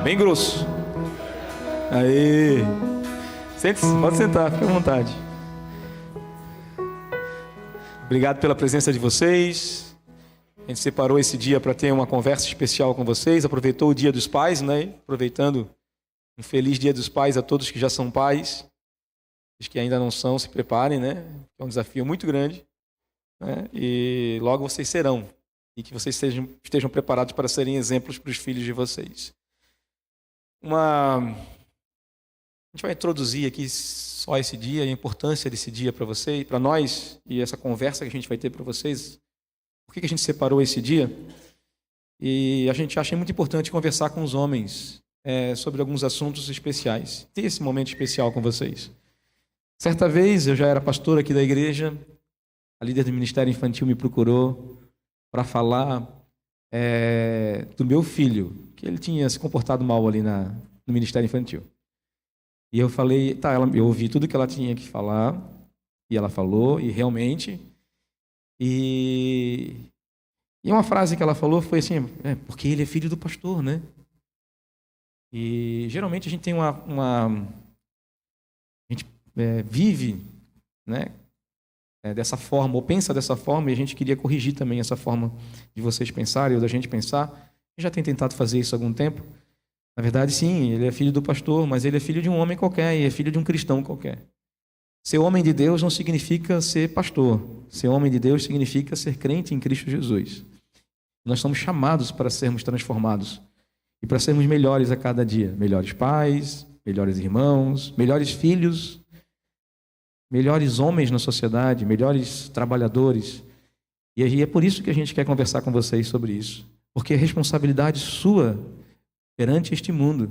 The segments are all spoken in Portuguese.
bem grosso. Aí. Sente-se, pode sentar, fique à vontade. Obrigado pela presença de vocês. A gente separou esse dia para ter uma conversa especial com vocês. Aproveitou o Dia dos Pais, né? Aproveitando um feliz Dia dos Pais a todos que já são pais. Os que ainda não são, se preparem, né? É um desafio muito grande, né? E logo vocês serão. E que vocês estejam preparados para serem exemplos para os filhos de vocês. A gente vai introduzir aqui só esse dia, a importância desse dia para vocês, para nós, e essa conversa que a gente vai ter para vocês. Por que a gente separou esse dia? E a gente acha muito importante conversar com os homens sobre alguns assuntos especiais. Ter esse momento especial com vocês. Certa vez, eu já era pastor aqui da igreja, a líder do Ministério Infantil me procurou para falar do meu filho, que ele tinha se comportado mal ali no Ministério Infantil. E eu falei, tá, eu ouvi tudo que ela tinha que falar, e ela falou, e realmente. E uma frase que ela falou foi assim, porque ele é filho do pastor, né? E geralmente a gente tem a gente vive, né, dessa forma, ou pensa dessa forma, e a gente queria corrigir também essa forma de vocês pensarem, ou da gente pensar. Eu já tenho tentado fazer isso há algum tempo. Na verdade, sim, ele é filho do pastor, mas ele é filho de um homem qualquer, e é filho de um cristão qualquer. Ser homem de Deus não significa ser pastor. Ser homem de Deus significa ser crente em Cristo Jesus. Nós somos chamados para sermos transformados e para sermos melhores a cada dia. Melhores pais, melhores irmãos, melhores filhos, melhores homens na sociedade, melhores trabalhadores. E é por isso que a gente quer conversar com vocês sobre isso. Porque é responsabilidade sua perante este mundo,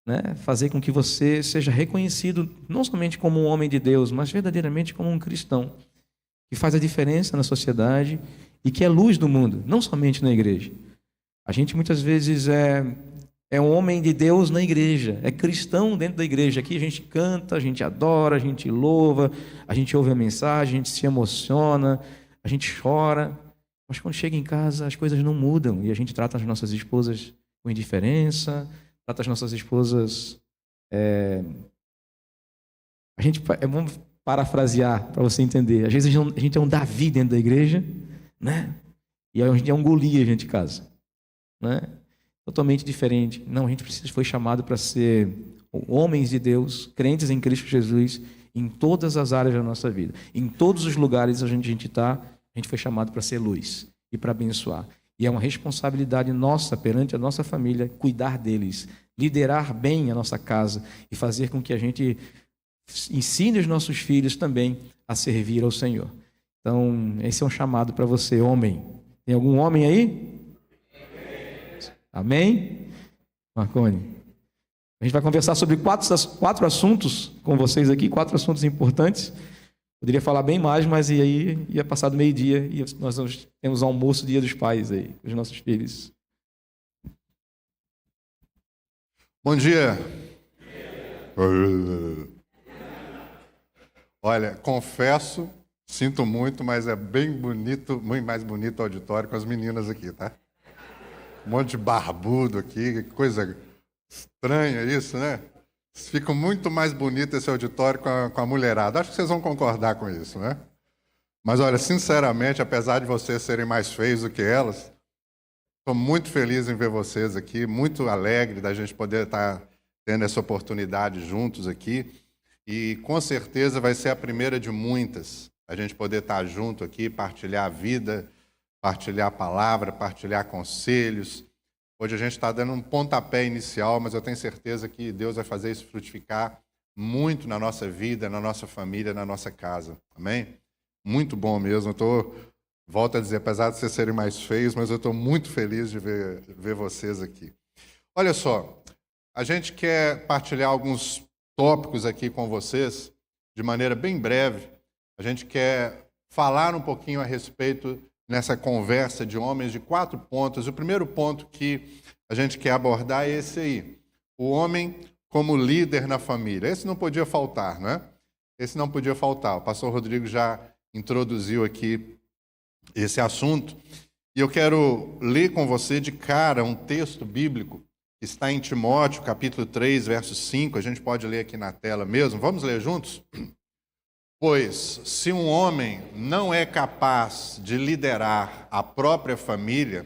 né? Fazer com que você seja reconhecido não somente como um homem de Deus, mas verdadeiramente como um cristão, que faz a diferença na sociedade e que é luz do mundo, não somente na igreja. A gente muitas vezes é um homem de Deus na igreja, é cristão dentro da igreja. Aqui a gente canta, a gente adora, a gente louva, a gente ouve a mensagem, a gente se emociona, a gente chora, mas quando chega em casa as coisas não mudam e a gente trata as nossas esposas com indiferença, trata as nossas esposas... Vamos parafrasear para você entender. Às vezes a gente é um Davi dentro da igreja, né? E a gente é um Golias dentro de casa, né? Totalmente diferente. Não, a gente foi chamado para ser homens de Deus, crentes em Cristo Jesus, em todas as áreas da nossa vida. Em todos os lugares onde a gente está, a gente foi chamado para ser luz e para abençoar. E é uma responsabilidade nossa perante a nossa família cuidar deles, liderar bem a nossa casa e fazer com que a gente ensine os nossos filhos também a servir ao Senhor. Então, esse é um chamado para você, homem. Tem algum homem aí? Amém? Marconi. A gente vai conversar sobre quatro assuntos com vocês aqui, 4 assuntos importantes. Poderia falar bem mais, mas aí ia passar do meio-dia e nós temos almoço Dia dos Pais aí, com os nossos filhos. Bom dia. Olha, confesso, sinto muito, mas é bem bonito, muito mais bonito o auditório com as meninas aqui, tá? Um monte de barbudo aqui, que coisa estranha isso, né? Fica muito mais bonito esse auditório com a mulherada. Acho que vocês vão concordar com isso, né? Mas olha, sinceramente, apesar de vocês serem mais feios do que elas, estou muito feliz em ver vocês aqui, muito alegre da gente poder estar tendo essa oportunidade juntos aqui. E com certeza vai ser a primeira de muitas, a gente poder estar junto aqui, partilhar a vida, partilhar a palavra, partilhar conselhos. Hoje a gente está dando um pontapé inicial, mas eu tenho certeza que Deus vai fazer isso frutificar muito na nossa vida, na nossa família, na nossa casa. Amém? Muito bom mesmo. Volto a dizer, apesar de vocês serem mais feios, mas eu estou muito feliz de ver vocês aqui. Olha só, a gente quer partilhar alguns tópicos aqui com vocês, de maneira bem breve. A gente quer falar um pouquinho a respeito nessa conversa de homens de 4 pontos. O primeiro ponto que a gente quer abordar é esse aí. O homem como líder na família. Esse não podia faltar, né? Esse não podia faltar. O pastor Rodrigo já introduziu aqui esse assunto. E eu quero ler com você de cara um texto bíblico está em Timóteo, capítulo 3, verso 5. A gente pode ler aqui na tela mesmo. Vamos ler juntos? Pois, se um homem não é capaz de liderar a própria família,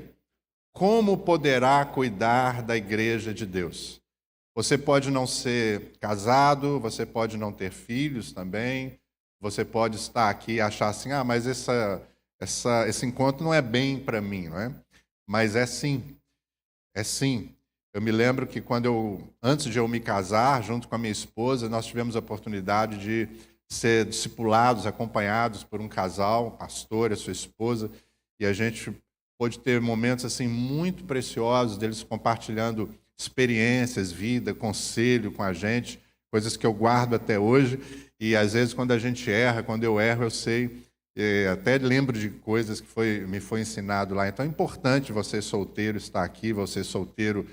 como poderá cuidar da igreja de Deus? Você pode não ser casado, você pode não ter filhos também, você pode estar aqui e achar assim, mas esse encontro não é bem para mim, não é? Mas é sim, é sim. Eu me lembro que antes de eu me casar, junto com a minha esposa, nós tivemos a oportunidade de ser discipulados, acompanhados por um casal, um pastor e a sua esposa, e a gente pôde ter momentos assim muito preciosos deles compartilhando experiências, vida, conselho com a gente, coisas que eu guardo até hoje. E às vezes quando a gente erra, quando eu erro, eu sei, até lembro de coisas que me foi ensinado lá. Então é importante você solteiro estar aqui, você solteiro,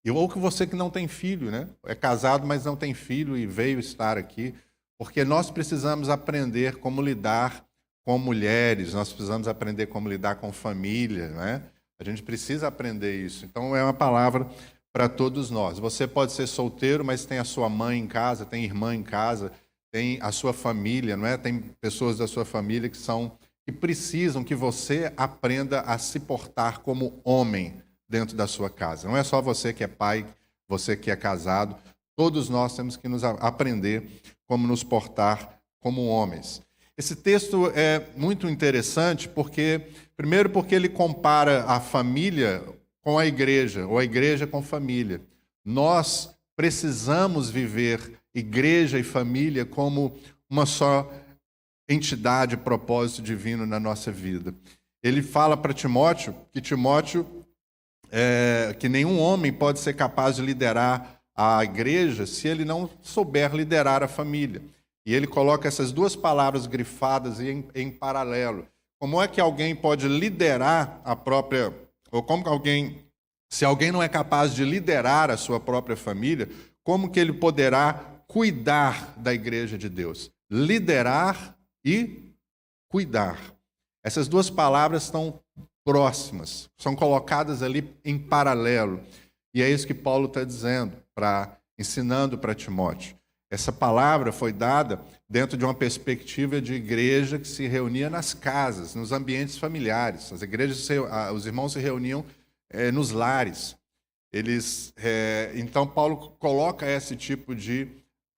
ou que você que não tem filho, né? É casado, mas não tem filho e veio estar aqui, porque nós precisamos aprender como lidar com mulheres, nós precisamos aprender como lidar com família, né? A gente precisa aprender isso. Então é uma palavra para todos nós. Você pode ser solteiro, mas tem a sua mãe em casa, tem irmã em casa, tem a sua família, não é? Tem pessoas da sua família que precisam que você aprenda a se portar como homem dentro da sua casa. Não é só você que é pai, você que é casado. Todos nós temos que aprender como nos portar como homens. Esse texto é muito interessante primeiro porque ele compara a família com a igreja, ou a igreja com a família. Nós precisamos viver igreja e família como uma só entidade, propósito divino na nossa vida. Ele fala para Timóteo que nenhum homem pode ser capaz de liderar a igreja se ele não souber liderar a família. E ele coloca essas duas palavras grifadas em paralelo. Como é que alguém pode liderar a própria... Ou como se alguém não é capaz de liderar a sua própria família, como que ele poderá cuidar da igreja de Deus? Liderar e cuidar. Essas duas palavras estão próximas, são colocadas ali em paralelo. E é isso que Paulo está dizendo, ensinando para Timóteo. Essa palavra foi dada dentro de uma perspectiva de igreja que se reunia nas casas, nos ambientes familiares. Os irmãos se reuniam nos lares. Então, Paulo coloca esse tipo de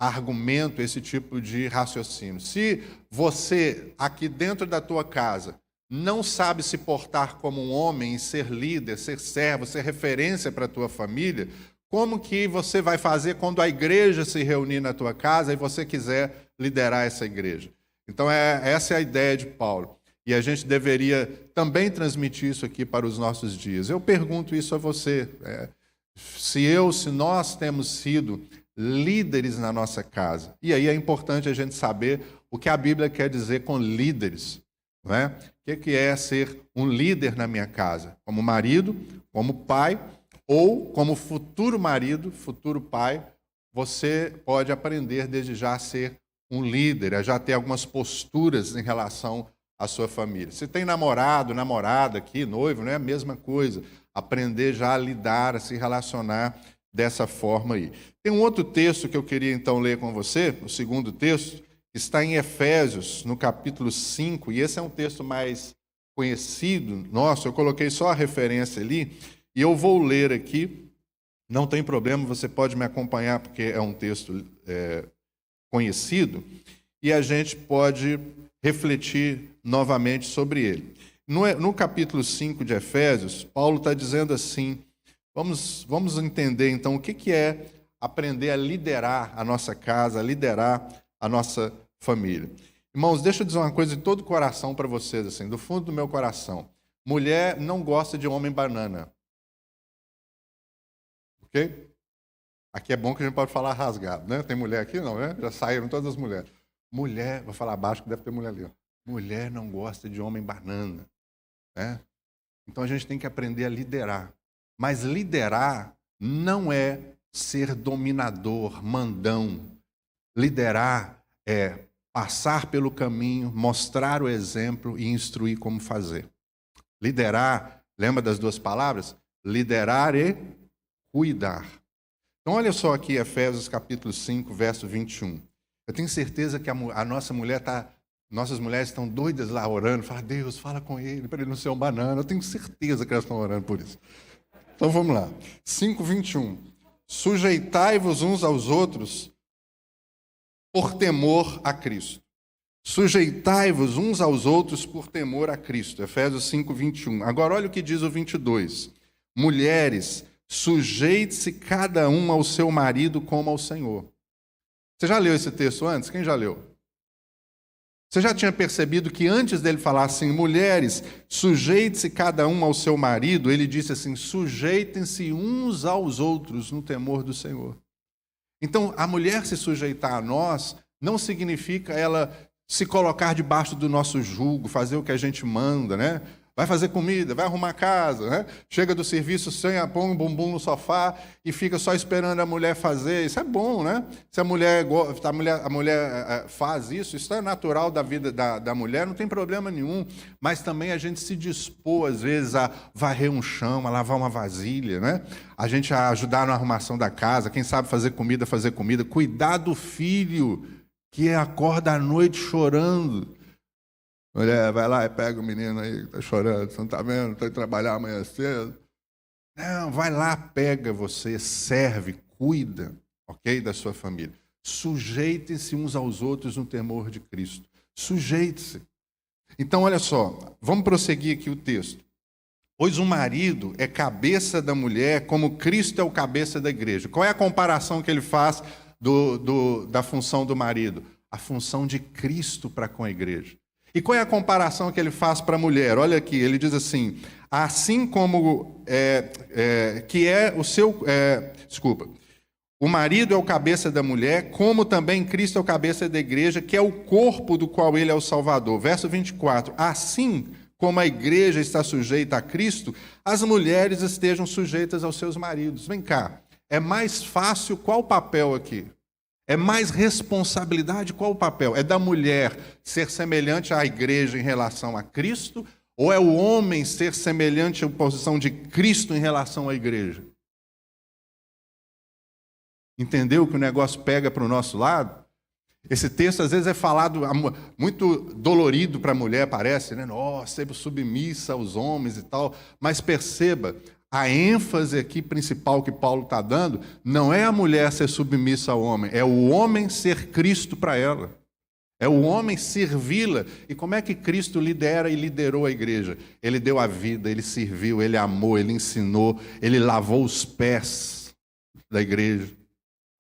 argumento, esse tipo de raciocínio. Se você, aqui dentro da tua casa, não sabe se portar como um homem, ser líder, ser servo, ser referência para a tua família, como que você vai fazer quando a igreja se reunir na tua casa e você quiser liderar essa igreja? Então, essa é a ideia de Paulo. E a gente deveria também transmitir isso aqui para os nossos dias. Eu pergunto isso a você. Se nós temos sido líderes na nossa casa. E aí é importante a gente saber o que a Bíblia quer dizer com líderes. Não é? O que é ser um líder na minha casa? Como marido, como pai, ou como futuro marido, futuro pai, você pode aprender desde já a ser um líder, a já ter algumas posturas em relação à sua família. Se tem namorado, namorada aqui, noivo, não é a mesma coisa. Aprender já a lidar, a se relacionar dessa forma aí. Tem um outro texto que eu queria então ler com você, o segundo texto, que está em Efésios, no capítulo 5, e esse é um texto mais conhecido nosso, eu coloquei só a referência ali, e eu vou ler aqui, não tem problema, você pode me acompanhar, porque é um texto conhecido, e a gente pode refletir novamente sobre ele. No capítulo 5 de Efésios, Paulo está dizendo assim, vamos entender então o que é aprender a liderar a nossa casa, a liderar a nossa família. Irmãos, deixa eu dizer uma coisa de todo o coração para vocês, assim, do fundo do meu coração. Mulher não gosta de homem banana. Ok? Aqui é bom que a gente pode falar rasgado, né? Tem mulher aqui? Não, né? Já saíram todas as mulheres. Mulher, vou falar abaixo que deve ter mulher ali. Ó. Mulher não gosta de homem banana. Né? Então a gente tem que aprender a liderar. Mas liderar não é ser dominador, mandão. Liderar é passar pelo caminho, mostrar o exemplo e instruir como fazer. Liderar, lembra das duas palavras? liderar e cuidar. Então, olha só aqui, Efésios capítulo 5, verso 21. Eu tenho certeza que a nossa mulher nossas mulheres estão doidas lá orando, fala, Deus, fala com ele, para ele não ser um banana. Eu tenho certeza que elas estão orando por isso. Então, vamos lá. 5, 21. Sujeitai-vos uns aos outros por temor a Cristo. Sujeitai-vos uns aos outros por temor a Cristo. Efésios 5, 21. Agora, olha o que diz o 22. Mulheres, sujeite-se cada uma ao seu marido como ao Senhor. Você já leu esse texto antes? Quem já leu? Você já tinha percebido que antes dele falar assim, mulheres, sujeite-se cada uma ao seu marido, ele disse assim, sujeitem-se uns aos outros no temor do Senhor. Então, a mulher se sujeitar a nós não significa ela se colocar debaixo do nosso jugo, fazer o que a gente manda, né? Vai fazer comida, vai arrumar a casa, né? Chega do serviço, põe um bumbum no sofá e fica só esperando a mulher fazer. Isso é bom, né? Se a mulher faz isso, isso é natural da vida da mulher, não tem problema nenhum. Mas também a gente se dispor, às vezes, a varrer um chão, a lavar uma vasilha, né? A gente a ajudar na arrumação da casa, quem sabe fazer comida, cuidar do filho que acorda à noite chorando. Mulher, vai lá e pega o menino aí que está chorando, você não está vendo? Estou indo trabalhar amanhã cedo. Não, vai lá, pega você, serve, cuida, ok, da sua família. Sujeitem-se uns aos outros no temor de Cristo. Sujeite-se. Então, olha só, vamos prosseguir aqui o texto. Pois o marido é cabeça da mulher, como Cristo é o cabeça da igreja. Qual é a comparação que ele faz da função do marido? A função de Cristo para com a igreja. E qual é a comparação que ele faz para a mulher? Olha aqui, ele diz assim, assim como o marido é o cabeça da mulher, como também Cristo é o cabeça da igreja, que é o corpo do qual ele é o Salvador. Verso 24, assim como a igreja está sujeita a Cristo, as mulheres estejam sujeitas aos seus maridos. Vem cá, é mais fácil qual o papel aqui? É mais responsabilidade, qual o papel? É da mulher ser semelhante à igreja em relação a Cristo? Ou é o homem ser semelhante à posição de Cristo em relação à igreja? Entendeu que o negócio pega para o nosso lado? Esse texto às vezes é falado muito dolorido para a mulher, parece, né? Nossa, sempre submissa aos homens e tal. Mas perceba, a ênfase aqui principal que Paulo está dando não é a mulher ser submissa ao homem, é o homem ser Cristo para ela. É o homem servi-la. E como é que Cristo lidera e liderou a igreja? Ele deu a vida, ele serviu, ele amou, ele ensinou, ele lavou os pés da igreja.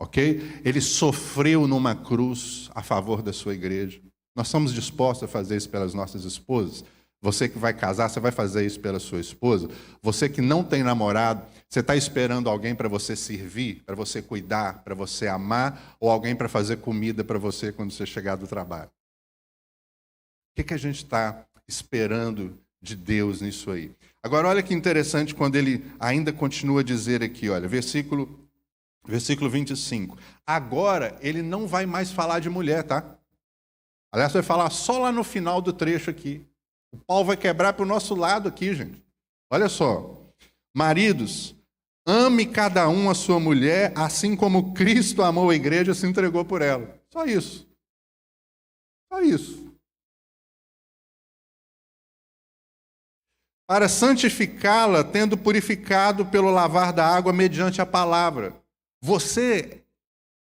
Ok? Ele sofreu numa cruz a favor da sua igreja. Nós somos dispostos a fazer isso pelas nossas esposas? Você que vai casar, você vai fazer isso pela sua esposa? Você que não tem namorado, você está esperando alguém para você servir, para você cuidar, para você amar, ou alguém para fazer comida para você quando você chegar do trabalho? O que a gente está esperando de Deus nisso aí? Agora, olha que interessante quando ele ainda continua a dizer aqui, olha, versículo 25. Agora, ele não vai mais falar de mulher, tá? Aliás, vai falar só lá no final do trecho aqui. O pau vai quebrar para o nosso lado aqui, gente. Olha só. Maridos, ame cada um a sua mulher, assim como Cristo amou a igreja e se entregou por ela. Só isso. Só isso. Para santificá-la, tendo purificado pelo lavar da água mediante a palavra. Você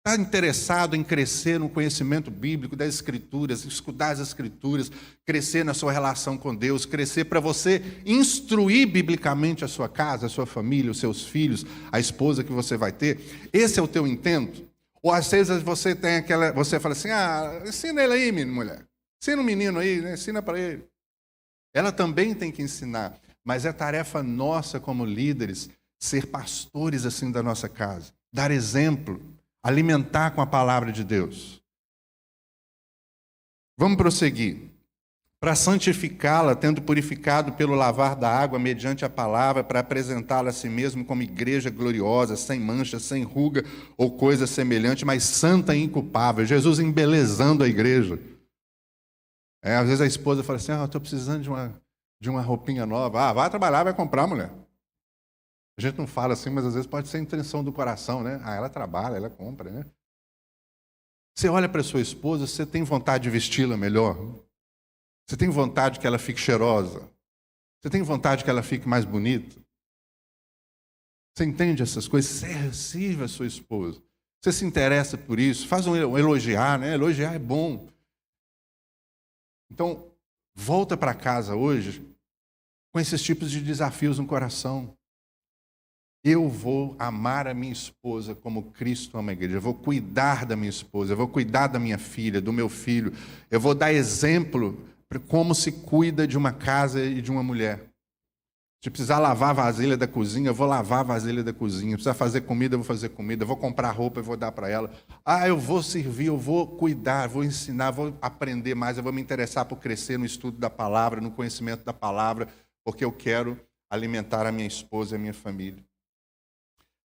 está interessado em crescer no conhecimento bíblico das Escrituras, estudar as Escrituras, crescer na sua relação com Deus, crescer para você instruir biblicamente a sua casa, a sua família, os seus filhos, a esposa que você vai ter? Esse é o teu intento? Ou às vezes você fala assim, ensina ele aí, minha mulher. Ensina o menino aí, né? Ensina para ele. Ela também tem que ensinar, mas é tarefa nossa como líderes ser pastores assim da nossa casa, dar exemplo, alimentar com a palavra de Deus. Vamos prosseguir. Para santificá-la, tendo purificado pelo lavar da água mediante a palavra, para apresentá-la a si mesmo como igreja gloriosa, sem mancha, sem ruga ou coisa semelhante, mas santa e inculpável. Jesus embelezando a igreja. Às vezes a esposa fala assim, eu estou precisando de uma roupinha nova. Vai trabalhar, vai comprar, mulher. A gente não fala assim, mas às vezes pode ser a intenção do coração, né? Ah, ela trabalha, ela compra, né? Você olha para sua esposa, você tem vontade de vesti-la melhor? Você tem vontade que ela fique cheirosa? Você tem vontade que ela fique mais bonita? Você entende essas coisas? Você sirva a sua esposa. Você se interessa por isso? Faz um elogiar, né? Elogiar é bom. Então, volta para casa hoje com esses tipos de desafios no coração. Eu vou amar a minha esposa como Cristo ama a igreja. Eu vou cuidar da minha esposa, eu vou cuidar da minha filha, do meu filho. Eu vou dar exemplo para como se cuida de uma casa e de uma mulher. Se precisar lavar a vasilha da cozinha, eu vou lavar a vasilha da cozinha. Se precisar fazer comida, eu vou fazer comida. Eu vou comprar roupa, eu vou dar para ela. Ah, eu vou servir, eu vou cuidar, vou ensinar, vou aprender mais. Eu vou me interessar por crescer no estudo da palavra, no conhecimento da palavra, porque eu quero alimentar a minha esposa e a minha família.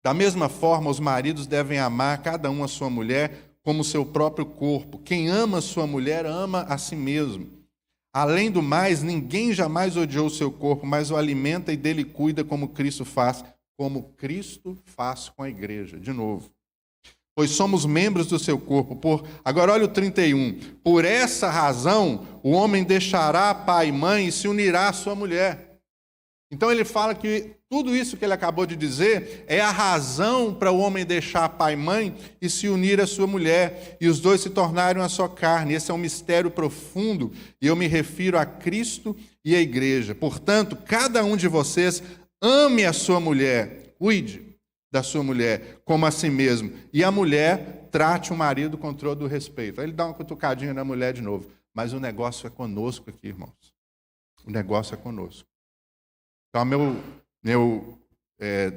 Da mesma forma, os maridos devem amar cada um a sua mulher como seu próprio corpo. Quem ama a sua mulher, ama a si mesmo. Além do mais, ninguém jamais odiou o seu corpo, mas o alimenta e dele cuida como Cristo faz com a igreja. De novo. Pois somos membros do seu corpo. Agora olha o 31. Por essa razão, o homem deixará pai e mãe e se unirá à sua mulher. Então ele fala que tudo isso que ele acabou de dizer é a razão para o homem deixar pai e mãe e se unir à sua mulher, e os dois se tornarem a sua carne. Esse é um mistério profundo, e eu me refiro a Cristo e a igreja. Portanto, cada um de vocês ame a sua mulher, cuide da sua mulher como a si mesmo, e a mulher trate o marido com todo o respeito. Aí ele dá uma cutucadinha na mulher de novo, mas o negócio é conosco aqui, irmãos. O negócio é conosco. Então, meu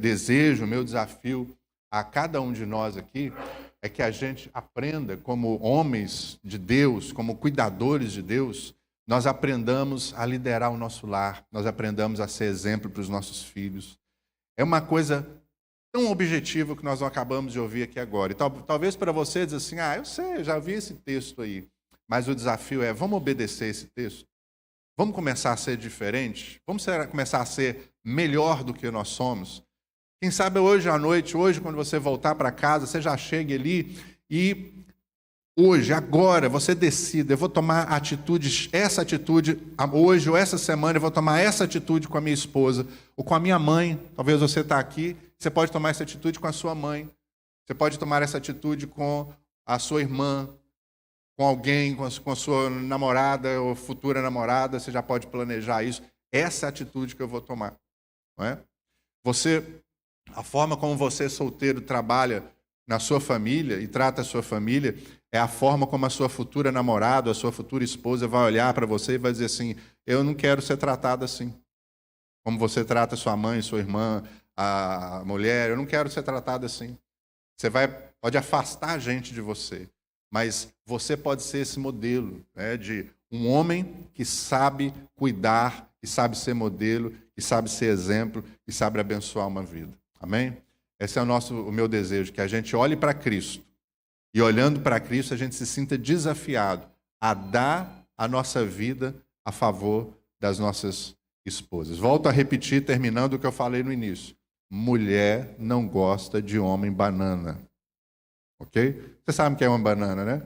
desejo, meu desafio a cada um de nós aqui é que a gente aprenda, como homens de Deus, como cuidadores de Deus, nós aprendamos a liderar o nosso lar, nós aprendamos a ser exemplo para os nossos filhos. É uma coisa tão objetiva que nós não acabamos de ouvir aqui agora. E talvez para você dizer assim, eu sei, eu já vi esse texto aí, mas o desafio é, vamos obedecer esse texto? Vamos começar a ser diferente? Vamos começar a ser melhor do que nós somos? Quem sabe hoje à noite, hoje quando você voltar para casa, você já chegue ali e hoje, agora, você decida, eu vou tomar essa atitude hoje ou essa semana, eu vou tomar essa atitude com a minha esposa ou com a minha mãe. Talvez você está aqui, você pode tomar essa atitude com a sua mãe, você pode tomar essa atitude com a sua irmã, com alguém, com a sua namorada ou futura namorada, você já pode planejar isso. Essa é a atitude que eu vou tomar. Não é? A forma como você, solteiro, trabalha na sua família e trata a sua família, é a forma como a sua futura namorada, a sua futura esposa vai olhar para você e vai dizer assim, eu não quero ser tratado assim. Como você trata sua mãe, sua irmã, a mulher, eu não quero ser tratado assim. Você pode afastar a gente de você. Mas você pode ser esse modelo, né, de um homem que sabe cuidar, que sabe ser modelo, que sabe ser exemplo, que sabe abençoar uma vida. Amém? Esse é o meu desejo, que a gente olhe para Cristo. E olhando para Cristo, a gente se sinta desafiado a dar a nossa vida a favor das nossas esposas. Volto a repetir, terminando o que eu falei no início. Mulher não gosta de homem banana. Ok? Você sabe o que é uma banana, né?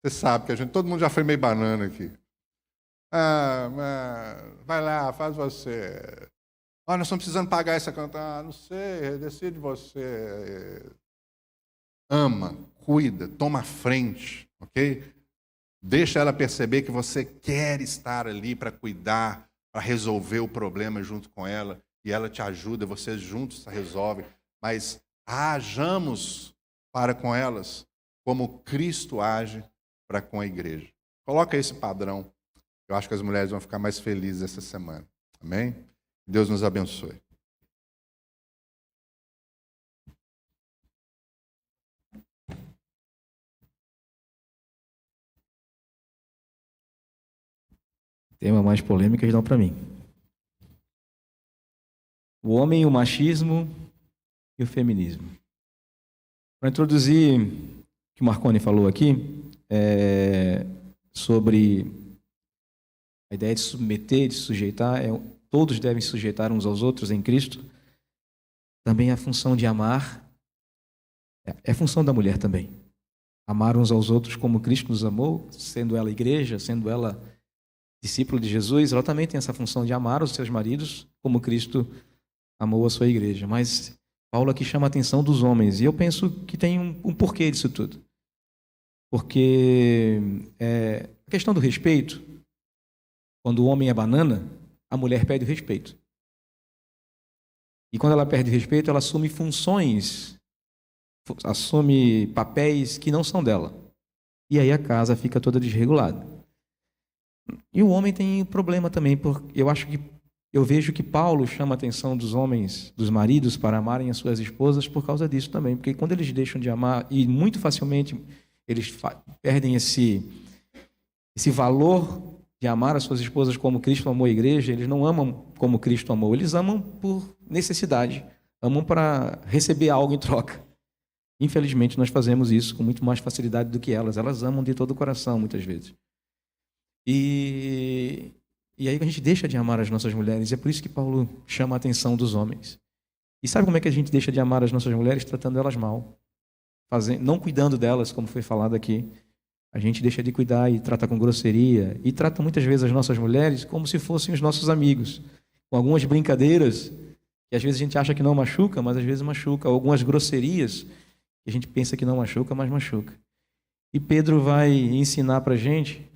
Você sabe que todo mundo já foi meio banana aqui. Vai lá, faz você. Nós estamos precisando pagar essa conta. Não sei, decide você. Ama, cuida, toma a frente, ok? Deixa ela perceber que você quer estar ali para cuidar, para resolver o problema junto com ela, e ela te ajuda, vocês juntos resolvem. Mas hajamos para com elas, como Cristo age para com a igreja. Coloca esse padrão. Eu acho que as mulheres vão ficar mais felizes essa semana. Amém? Deus nos abençoe. Tema mais polêmico dão para mim. O homem, o machismo e o feminismo. Para introduzir o que o Marconi falou aqui, sobre a ideia de submeter, de sujeitar, todos devem sujeitar uns aos outros em Cristo. também a função de amar é função da mulher também. Amar uns aos outros como Cristo nos amou, sendo ela igreja, sendo ela discípulo de Jesus, ela também tem essa função de amar os seus maridos como Cristo amou a sua igreja. Mas Paulo aqui chama a atenção dos homens, e eu penso que tem um porquê disso tudo. Porque a questão do respeito, quando o homem é banana, a mulher perde o respeito. E quando ela perde o respeito, ela assume funções, assume papéis que não são dela. E aí a casa fica toda desregulada. E o homem tem problema também, porque eu vejo que Paulo chama a atenção dos homens, dos maridos, para amarem as suas esposas por causa disso também. Porque quando eles deixam de amar, e muito facilmente eles perdem esse valor de amar as suas esposas como Cristo amou a igreja, eles não amam como Cristo amou, eles amam por necessidade, amam para receber algo em troca. Infelizmente, nós fazemos isso com muito mais facilidade do que elas. Elas amam de todo o coração, muitas vezes. E aí a gente deixa de amar as nossas mulheres, e é por isso que Paulo chama a atenção dos homens. E sabe como é que a gente deixa de amar as nossas mulheres? Tratando elas mal. Não cuidando delas, como foi falado aqui. A gente deixa de cuidar e trata com grosseria. E trata muitas vezes as nossas mulheres como se fossem os nossos amigos. Com algumas brincadeiras, que às vezes a gente acha que não machuca, mas às vezes machuca. Ou algumas grosserias, que a gente pensa que não machuca, mas machuca. E Pedro vai ensinar para a gente,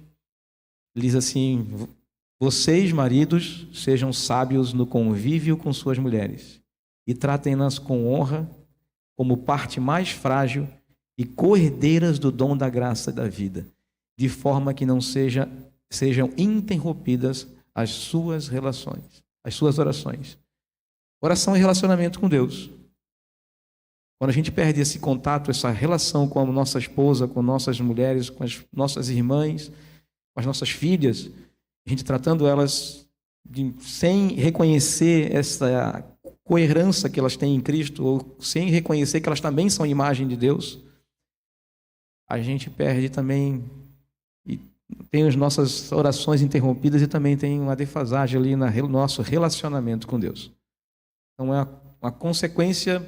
diz assim: vocês, maridos, sejam sábios no convívio com suas mulheres e tratem-nas com honra, como parte mais frágil e co-herdeiras do dom da graça da vida, de forma que não sejam interrompidas as suas relações, as suas orações. Oração é relacionamento com Deus. Quando a gente perde esse contato, essa relação com a nossa esposa, com nossas mulheres, com as nossas irmãs, com as nossas filhas, a gente tratando elas sem reconhecer essa coerência que elas têm em Cristo, ou sem reconhecer que elas também são imagem de Deus, a gente perde também, e tem as nossas orações interrompidas e também tem uma defasagem ali no nosso relacionamento com Deus. Então é uma consequência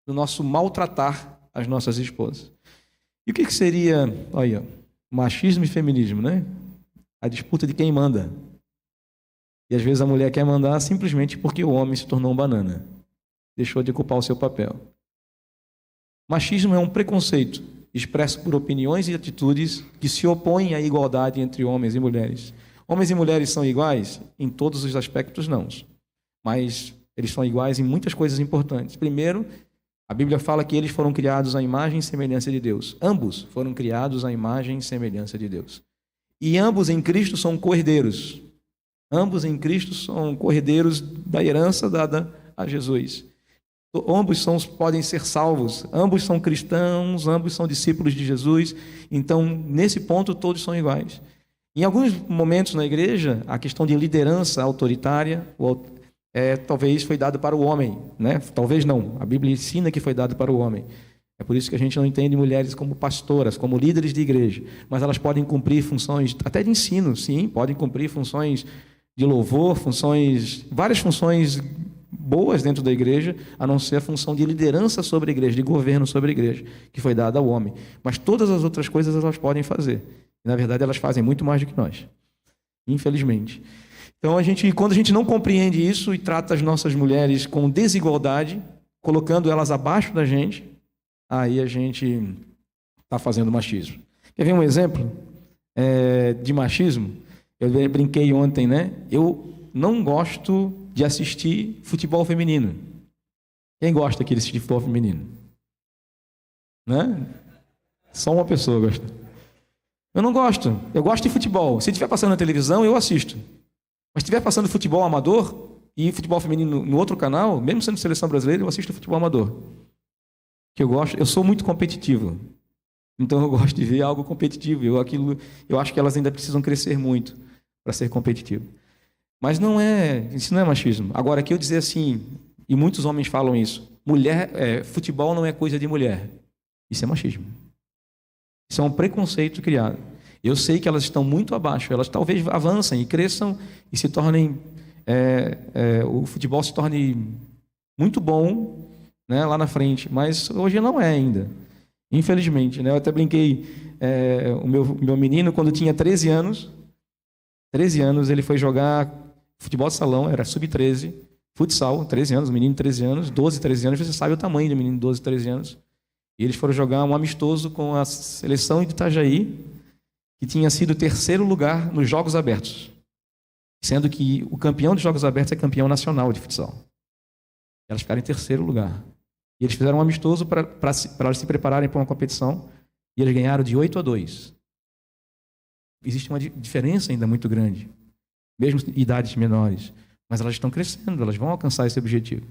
do nosso maltratar as nossas esposas. E o que seria, olha, machismo e feminismo, né? A disputa de quem manda. E às vezes a mulher quer mandar simplesmente porque o homem se tornou um banana. Deixou de ocupar o seu papel. Machismo é um preconceito expresso por opiniões e atitudes que se opõem à igualdade entre homens e mulheres. Homens e mulheres são iguais? Em todos os aspectos, não. Mas eles são iguais em muitas coisas importantes. Primeiro, a Bíblia fala que eles foram criados à imagem e semelhança de Deus. Ambos foram criados à imagem e semelhança de Deus. E ambos em Cristo são co-herdeiros. Ambos em Cristo são co-herdeiros da herança dada a Jesus. Ambos podem ser salvos, ambos são cristãos, ambos são discípulos de Jesus. Então, nesse ponto, todos são iguais. Em alguns momentos na igreja, a questão de liderança autoritária talvez foi dado para o homem, né? Talvez não, a Bíblia ensina que foi dado para o homem. É por isso que a gente não entende mulheres como pastoras, como líderes de igreja, mas elas podem cumprir funções até de ensino, sim, podem cumprir funções de louvor, várias funções boas dentro da igreja, a não ser a função de liderança sobre a igreja, de governo sobre a igreja, que foi dada ao homem. Mas todas as outras coisas elas podem fazer. E, na verdade, elas fazem muito mais do que nós, infelizmente. Então, quando a gente não compreende isso e trata as nossas mulheres com desigualdade, colocando elas abaixo da gente, aí a gente está fazendo machismo. Quer ver um exemplo de machismo? Eu brinquei ontem, né? Eu não gosto de assistir futebol feminino. Quem gosta aqui de assistir futebol feminino? Né? Só uma pessoa gosta. Eu não gosto. Eu gosto de futebol. Se estiver passando na televisão, eu assisto. Mas se estiver passando futebol amador e futebol feminino no outro canal, mesmo sendo seleção brasileira, eu assisto futebol amador. Que eu sou muito competitivo. Então eu gosto de ver algo competitivo. Eu acho que elas ainda precisam crescer muito para ser competitivo. Mas isso não é machismo. Agora, aqui eu dizer assim, e muitos homens falam isso, futebol não é coisa de mulher. Isso é machismo. Isso é um preconceito criado. Eu sei que elas estão muito abaixo, elas talvez avancem e cresçam e se tornem, o futebol se torne muito bom né, lá na frente, mas hoje não é ainda, infelizmente, né? Eu até brinquei, o meu menino, quando tinha 13 anos, ele foi jogar futebol de salão, era sub-13, futsal, 13 anos, menino de 13 anos, 12, 13 anos, você sabe o tamanho do menino de 12, 13 anos. E eles foram jogar um amistoso com a seleção de Itajaí, que tinha sido 3º lugar nos Jogos Abertos, sendo que o campeão dos Jogos Abertos é campeão nacional de futsal. Elas ficaram em 3º lugar. E eles fizeram um amistoso para elas se prepararem para uma competição, e eles ganharam de 8-2. Existe uma diferença ainda muito grande, mesmo em idades menores, mas elas estão crescendo, elas vão alcançar esse objetivo.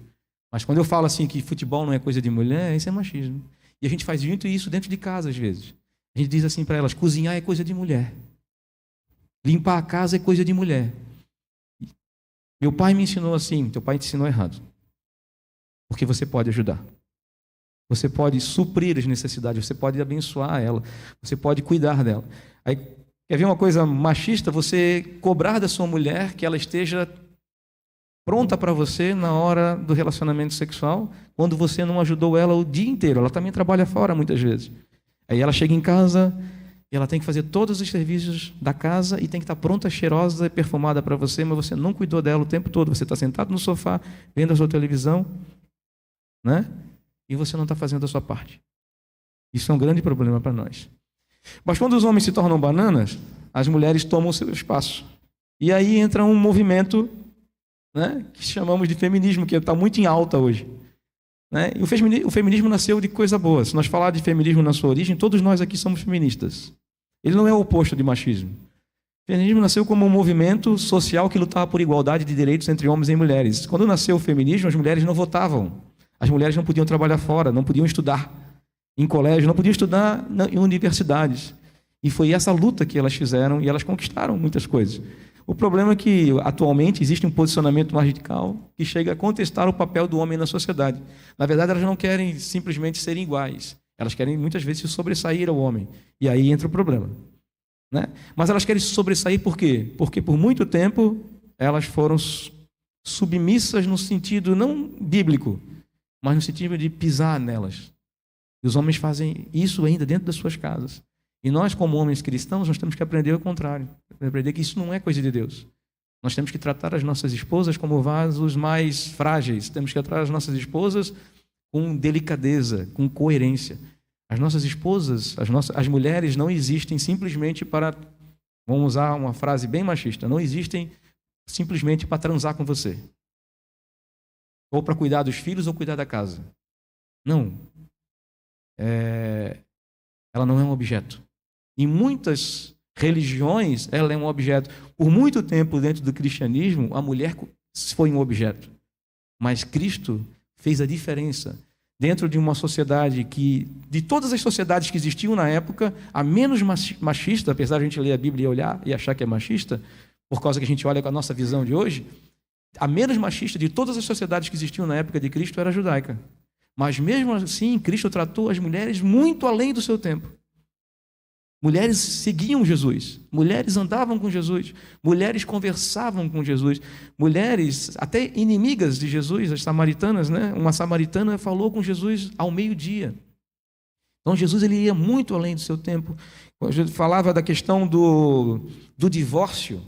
Mas quando eu falo assim que futebol não é coisa de mulher, isso é machismo. E a gente faz muito isso dentro de casa às vezes. A gente diz assim para elas: cozinhar é coisa de mulher, limpar a casa é coisa de mulher. Meu pai me ensinou assim. Teu pai te ensinou errado, porque você pode ajudar, você pode suprir as necessidades, você pode abençoar ela, você pode cuidar dela. Aí, quer ver uma coisa machista? Você cobrar da sua mulher que ela esteja pronta para você na hora do relacionamento sexual, quando você não ajudou ela o dia inteiro. Ela também trabalha fora muitas vezes. Aí ela chega em casa e ela tem que fazer todos os serviços da casa e tem que estar pronta, cheirosa e perfumada para você, mas você não cuidou dela o tempo todo. Você está sentado no sofá, vendo a sua televisão, né? E você não está fazendo a sua parte. Isso é um grande problema para nós. Mas quando os homens se tornam bananas, as mulheres tomam o seu espaço. E aí entra um movimento, né, que chamamos de feminismo, que está muito em alta hoje. Né? E o feminismo nasceu de coisa boa. Se nós falar de feminismo na sua origem, todos nós aqui somos feministas. Ele não é o oposto de machismo. O feminismo nasceu como um movimento social que lutava por igualdade de direitos entre homens e mulheres. Quando nasceu o feminismo, as mulheres não votavam. As mulheres não podiam trabalhar fora, não podiam estudar em colégio, não podiam estudar em universidades. E foi essa luta que elas fizeram e elas conquistaram muitas coisas. O problema é que, atualmente, existe um posicionamento mais radical que chega a contestar o papel do homem na sociedade. Na verdade, elas não querem simplesmente serem iguais. Elas querem, muitas vezes, se sobressair ao homem. E aí entra o problema. Né? Mas elas querem se sobressair por quê? Porque, por muito tempo, elas foram submissas no sentido não bíblico, mas no sentido de pisar nelas. E os homens fazem isso ainda dentro das suas casas. E nós, como homens cristãos, nós temos que aprender o contrário. Aprender que isso não é coisa de Deus. Nós temos que tratar as nossas esposas como vasos mais frágeis. Temos que tratar as nossas esposas com delicadeza, com coerência. As nossas esposas, as mulheres não existem simplesmente para, vamos usar uma frase bem machista, não existem simplesmente para transar com você. Ou para cuidar dos filhos ou cuidar da casa. Não. Ela não é um objeto. Em muitas religiões, ela é um objeto. Por muito tempo, dentro do cristianismo, a mulher foi um objeto. Mas Cristo fez a diferença. Dentro de uma sociedade que, de todas as sociedades que existiam na época, a menos machista, apesar de a gente ler a Bíblia e olhar e achar que é machista, por causa que a gente olha com a nossa visão de hoje, a menos machista de todas as sociedades que existiam na época de Cristo era a judaica. Mas mesmo assim, Cristo tratou as mulheres muito além do seu tempo. Mulheres seguiam Jesus, mulheres andavam com Jesus, mulheres conversavam com Jesus, mulheres até inimigas de Jesus, as samaritanas, né? Uma samaritana falou com Jesus ao meio-dia. Então Jesus ele ia muito além do seu tempo. Quando Jesus falava da questão do divórcio,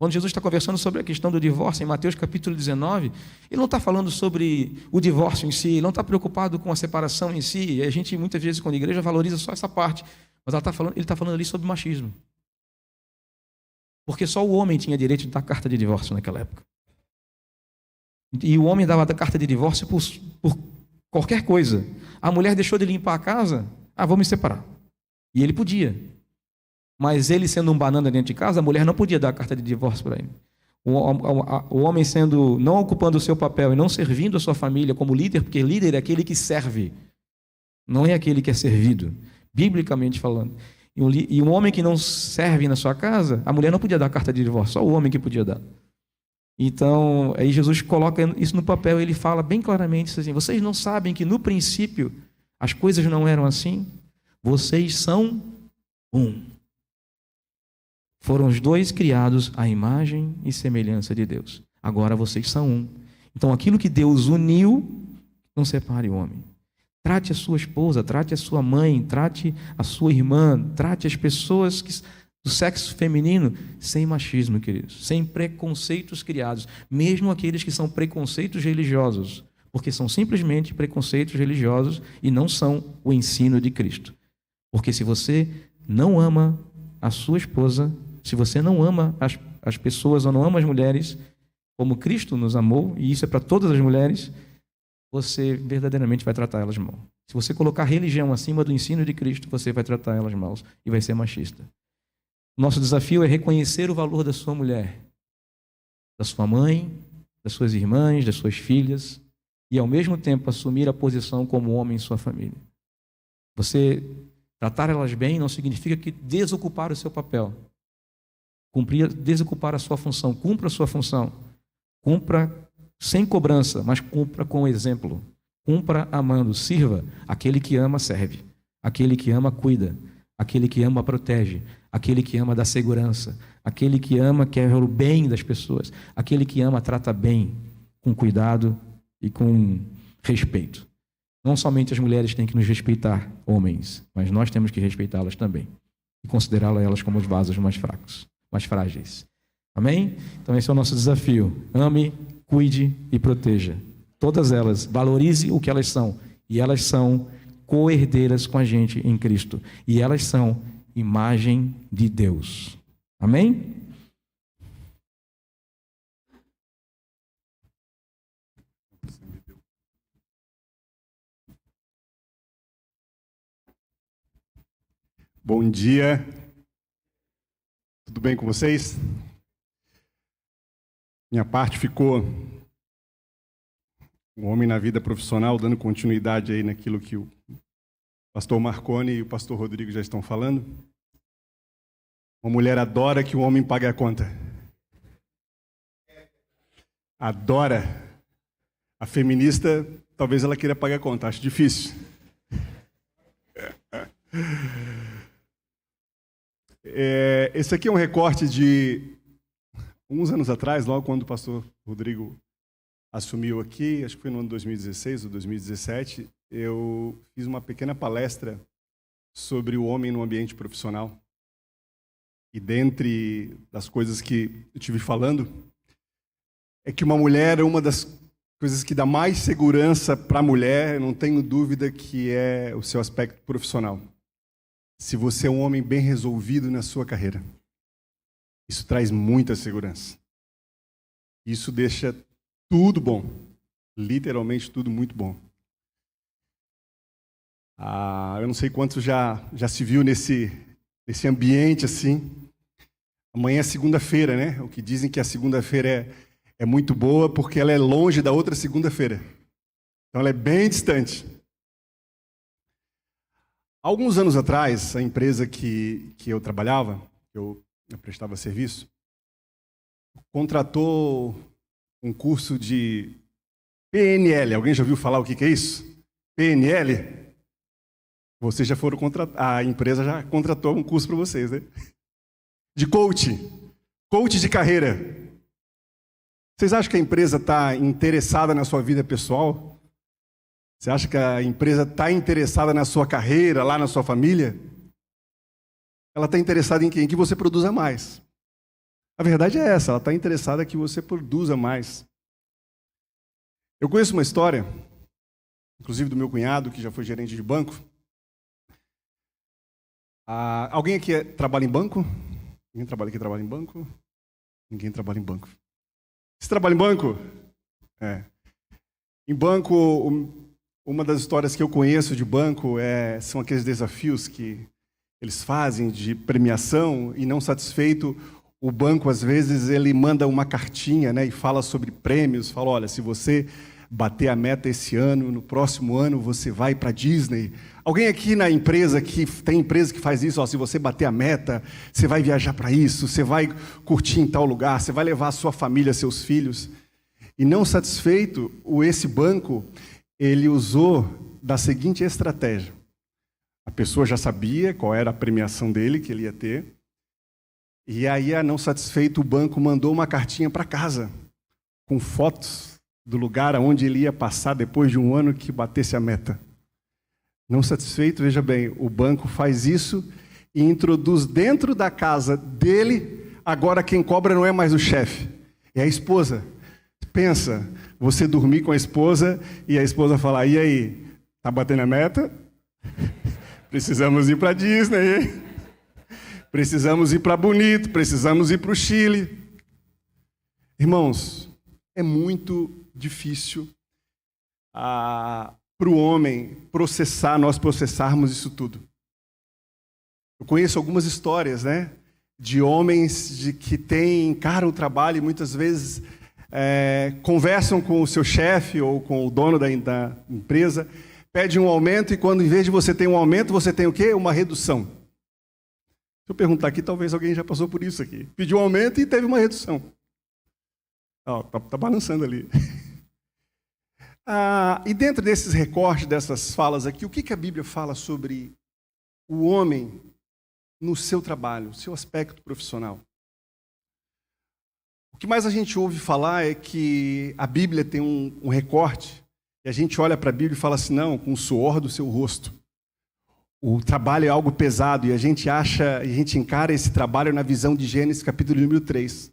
quando Jesus está conversando sobre a questão do divórcio, em Mateus capítulo 19, ele não está falando sobre o divórcio em si, ele não está preocupado com a separação em si, e a gente muitas vezes, quando a igreja valoriza só essa parte, mas ele está falando ali sobre machismo. Porque só o homem tinha direito de dar carta de divórcio naquela época. E o homem dava a carta de divórcio por qualquer coisa. A mulher deixou de limpar a casa, vou me separar. E ele podia. Mas ele sendo um banana dentro de casa, a mulher não podia dar a carta de divórcio para ele. O homem não ocupando o seu papel e não servindo a sua família como líder, porque líder é aquele que serve, não é aquele que é servido, biblicamente falando. E um homem que não serve na sua casa, a mulher não podia dar a carta de divórcio, só o homem que podia dar. Então, aí Jesus coloca isso no papel e ele fala bem claramente assim: vocês não sabem que no princípio as coisas não eram assim? Vocês são um. Foram os dois criados à imagem e semelhança de Deus. Agora vocês são um. Então aquilo que Deus uniu, não separe o homem. Trate a sua esposa, trate a sua mãe, trate a sua irmã, trate as pessoas do sexo feminino sem machismo, queridos, sem preconceitos criados, mesmo aqueles que são preconceitos religiosos, porque são simplesmente preconceitos religiosos e não são o ensino de Cristo. Porque se você não ama a sua esposa, se você não ama as pessoas ou não ama as mulheres como Cristo nos amou, e isso é para todas as mulheres, você verdadeiramente vai tratar elas mal. Se você colocar religião acima do ensino de Cristo, você vai tratar elas mal e vai ser machista. Nosso desafio é reconhecer o valor da sua mulher, da sua mãe, das suas irmãs, das suas filhas, e ao mesmo tempo assumir a posição como homem em sua família. Você tratar elas bem não significa que desocupar o seu papel. Desocupar a sua função. Cumpra a sua função. Cumpra sem cobrança, mas cumpra com exemplo. Cumpra amando. Sirva. Aquele que ama, serve. Aquele que ama, cuida. Aquele que ama, protege. Aquele que ama, dá segurança. Aquele que ama, quer o bem das pessoas. Aquele que ama, trata bem, com cuidado e com respeito. Não somente as mulheres têm que nos respeitar, homens, mas nós temos que respeitá-las também e considerá-las como os vasos mais fracos, mais frágeis. Amém? Então esse é o nosso desafio. Ame, cuide e proteja. Todas elas, valorize o que elas são. E elas são co-herdeiras com a gente em Cristo. E elas são imagem de Deus. Amém? Bom dia. Tudo bem com vocês? Minha parte ficou um homem na vida profissional, dando continuidade aí naquilo que o pastor Marconi e o pastor Rodrigo já estão falando. Uma mulher adora que o homem pague a conta. Adora. A feminista, talvez ela queira pagar a conta, acho difícil. Esse aqui é um recorte de uns anos atrás, logo quando o pastor Rodrigo assumiu aqui, acho que foi no ano 2016 ou 2017, eu fiz uma pequena palestra sobre o homem no ambiente profissional. E dentre das coisas que eu estive falando, é que uma mulher, uma das coisas que dá mais segurança para a mulher, não tenho dúvida que é o seu aspecto profissional. Se você é um homem bem resolvido na sua carreira, isso traz muita segurança. Isso deixa tudo bom. Literalmente tudo muito bom. Eu não sei quantos já se viu nesse ambiente assim. Amanhã é segunda-feira, né? O que dizem que a segunda-feira é muito boa porque ela é longe da outra segunda-feira. Então ela é bem distante. Alguns anos atrás, a empresa que eu trabalhava, que eu prestava serviço, contratou um curso de PNL. Alguém já ouviu falar o que é isso? PNL? Vocês já foram a empresa já contratou um curso para vocês, né? De coach de carreira. Vocês acham que a empresa está interessada na sua vida pessoal? Você acha que a empresa está interessada na sua carreira, lá na sua família? Ela está interessada em quem? Que você produza mais. A verdade é essa, ela está interessada que você produza mais. Eu conheço uma história, inclusive do meu cunhado, que já foi gerente de banco. Alguém aqui trabalha em banco? Ninguém trabalha aqui trabalha em banco? Ninguém trabalha em banco. Você trabalha em banco? Em banco, uma das histórias que eu conheço de banco são aqueles desafios que eles fazem de premiação e não satisfeito, o banco às vezes ele manda uma cartinha, né, e fala sobre prêmios, fala, olha, se você bater a meta esse ano, no próximo ano você vai para a Disney. Alguém aqui na empresa que tem empresa que faz isso, se você bater a meta, você vai viajar para isso, você vai curtir em tal lugar, você vai levar a sua família, seus filhos. E não satisfeito, esse banco, ele usou da seguinte estratégia. A pessoa já sabia qual era a premiação dele, que ele ia ter. E aí, não satisfeito, o banco mandou uma cartinha para casa, com fotos do lugar aonde ele ia passar depois de um ano que batesse a meta. Não satisfeito, veja bem, o banco faz isso e introduz dentro da casa dele, agora quem cobra não é mais o chefe, é a esposa. Pensa, você dormir com a esposa e a esposa falar, e aí, tá batendo a meta? Precisamos ir para Disney, hein? Precisamos ir para Bonito, precisamos ir para o Chile. Irmãos, é muito difícil para o homem nós processarmos isso tudo. Eu conheço algumas histórias, né, de homens que encaram o trabalho e muitas vezes conversam com o seu chefe ou com o dono da empresa, pedem um aumento e quando em vez de você ter um aumento, você tem o quê? Uma redução. Se eu perguntar aqui, talvez alguém já passou por isso aqui. Pediu um aumento e teve uma redução. Tá balançando ali. E dentro desses recortes, dessas falas aqui, o que a Bíblia fala sobre o homem no seu trabalho, seu aspecto profissional? O que mais a gente ouve falar é que a Bíblia tem um recorte, e a gente olha para a Bíblia e fala assim, não, com o suor do seu rosto. O trabalho é algo pesado, e a gente encara esse trabalho na visão de Gênesis capítulo número 3.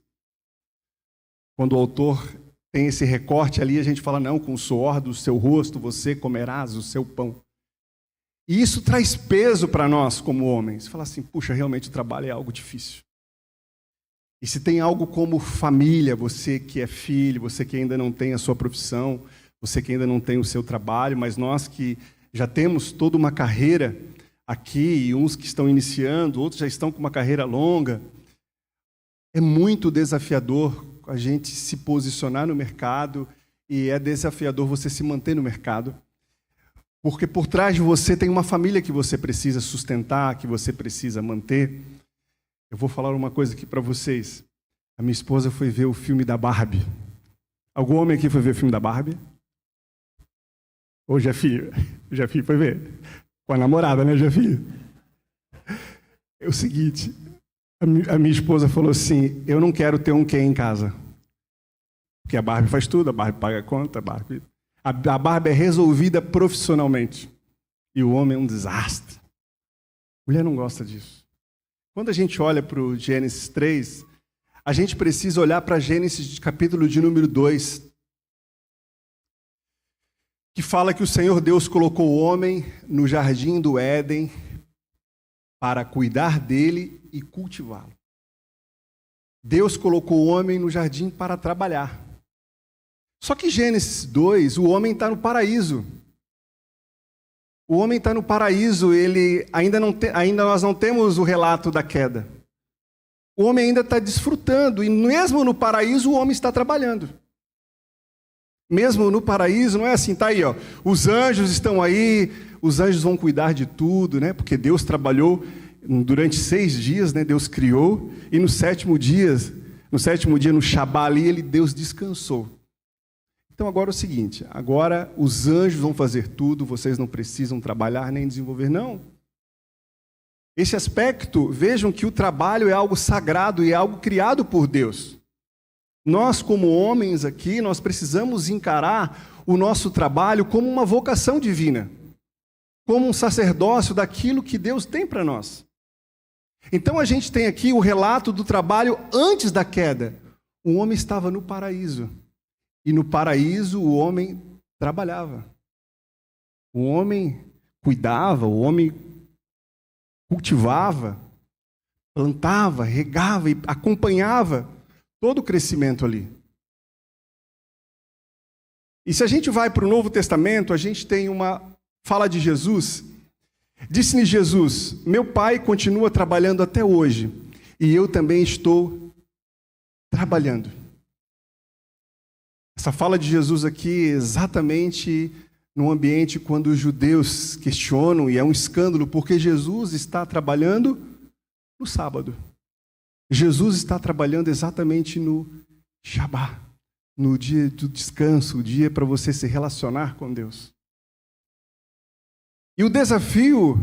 Quando o autor tem esse recorte ali, a gente fala, não, com o suor do seu rosto você comerás o seu pão. E isso traz peso para nós como homens. Fala assim, puxa, realmente o trabalho é algo difícil. E se tem algo como família, você que é filho, você que ainda não tem a sua profissão, você que ainda não tem o seu trabalho, mas nós que já temos toda uma carreira aqui, e uns que estão iniciando, outros já estão com uma carreira longa, é muito desafiador a gente se posicionar no mercado e é desafiador você se manter no mercado. Porque por trás de você tem uma família que você precisa sustentar, que você precisa manter. Eu vou falar uma coisa aqui para vocês. A minha esposa foi ver o filme da Barbie. Algum homem aqui foi ver o filme da Barbie? Ô, Jefinho. O Jefinho foi ver. Com a namorada, né, Jefinho? É o seguinte, a minha esposa falou assim, eu não quero ter um Ken em casa. Porque a Barbie faz tudo, a Barbie paga a conta, a Barbie é resolvida profissionalmente. E o homem é um desastre. A mulher não gosta disso. Quando a gente olha para o Gênesis 3, a gente precisa olhar para Gênesis capítulo de número 2, que fala que o Senhor Deus colocou o homem no jardim do Éden para cuidar dele e cultivá-lo. Deus colocou o homem no jardim para trabalhar. Só que Gênesis 2, o homem está no paraíso. O homem está no paraíso, ele ainda nós não temos o relato da queda. O homem ainda está desfrutando, e mesmo no paraíso o homem está trabalhando. Mesmo no paraíso, não é assim, tá aí, ó. Os anjos estão aí, os anjos vão cuidar de tudo, né? Porque Deus trabalhou durante 6 dias, né? Deus criou, e no sétimo dia, no Shabá ali, Deus descansou. Então agora é o seguinte, agora os anjos vão fazer tudo, vocês não precisam trabalhar nem desenvolver, não. Esse aspecto, vejam que o trabalho é algo sagrado e é algo criado por Deus. Nós, como homens aqui, nós precisamos encarar o nosso trabalho como uma vocação divina, como um sacerdócio daquilo que Deus tem para nós. Então a gente tem aqui o relato do trabalho antes da queda. O homem estava no paraíso. E no paraíso o homem trabalhava. O homem cuidava, o homem cultivava, plantava, regava e acompanhava todo o crescimento ali. E se a gente vai para o Novo Testamento, a gente tem uma fala de Jesus. Disse-lhe Jesus, meu pai continua trabalhando até hoje, e eu também estou trabalhando. Essa fala de Jesus aqui exatamente num ambiente quando os judeus questionam, e é um escândalo, porque Jesus está trabalhando no sábado. Jesus está trabalhando exatamente no Shabá, no dia do descanso, o dia para você se relacionar com Deus. E o desafio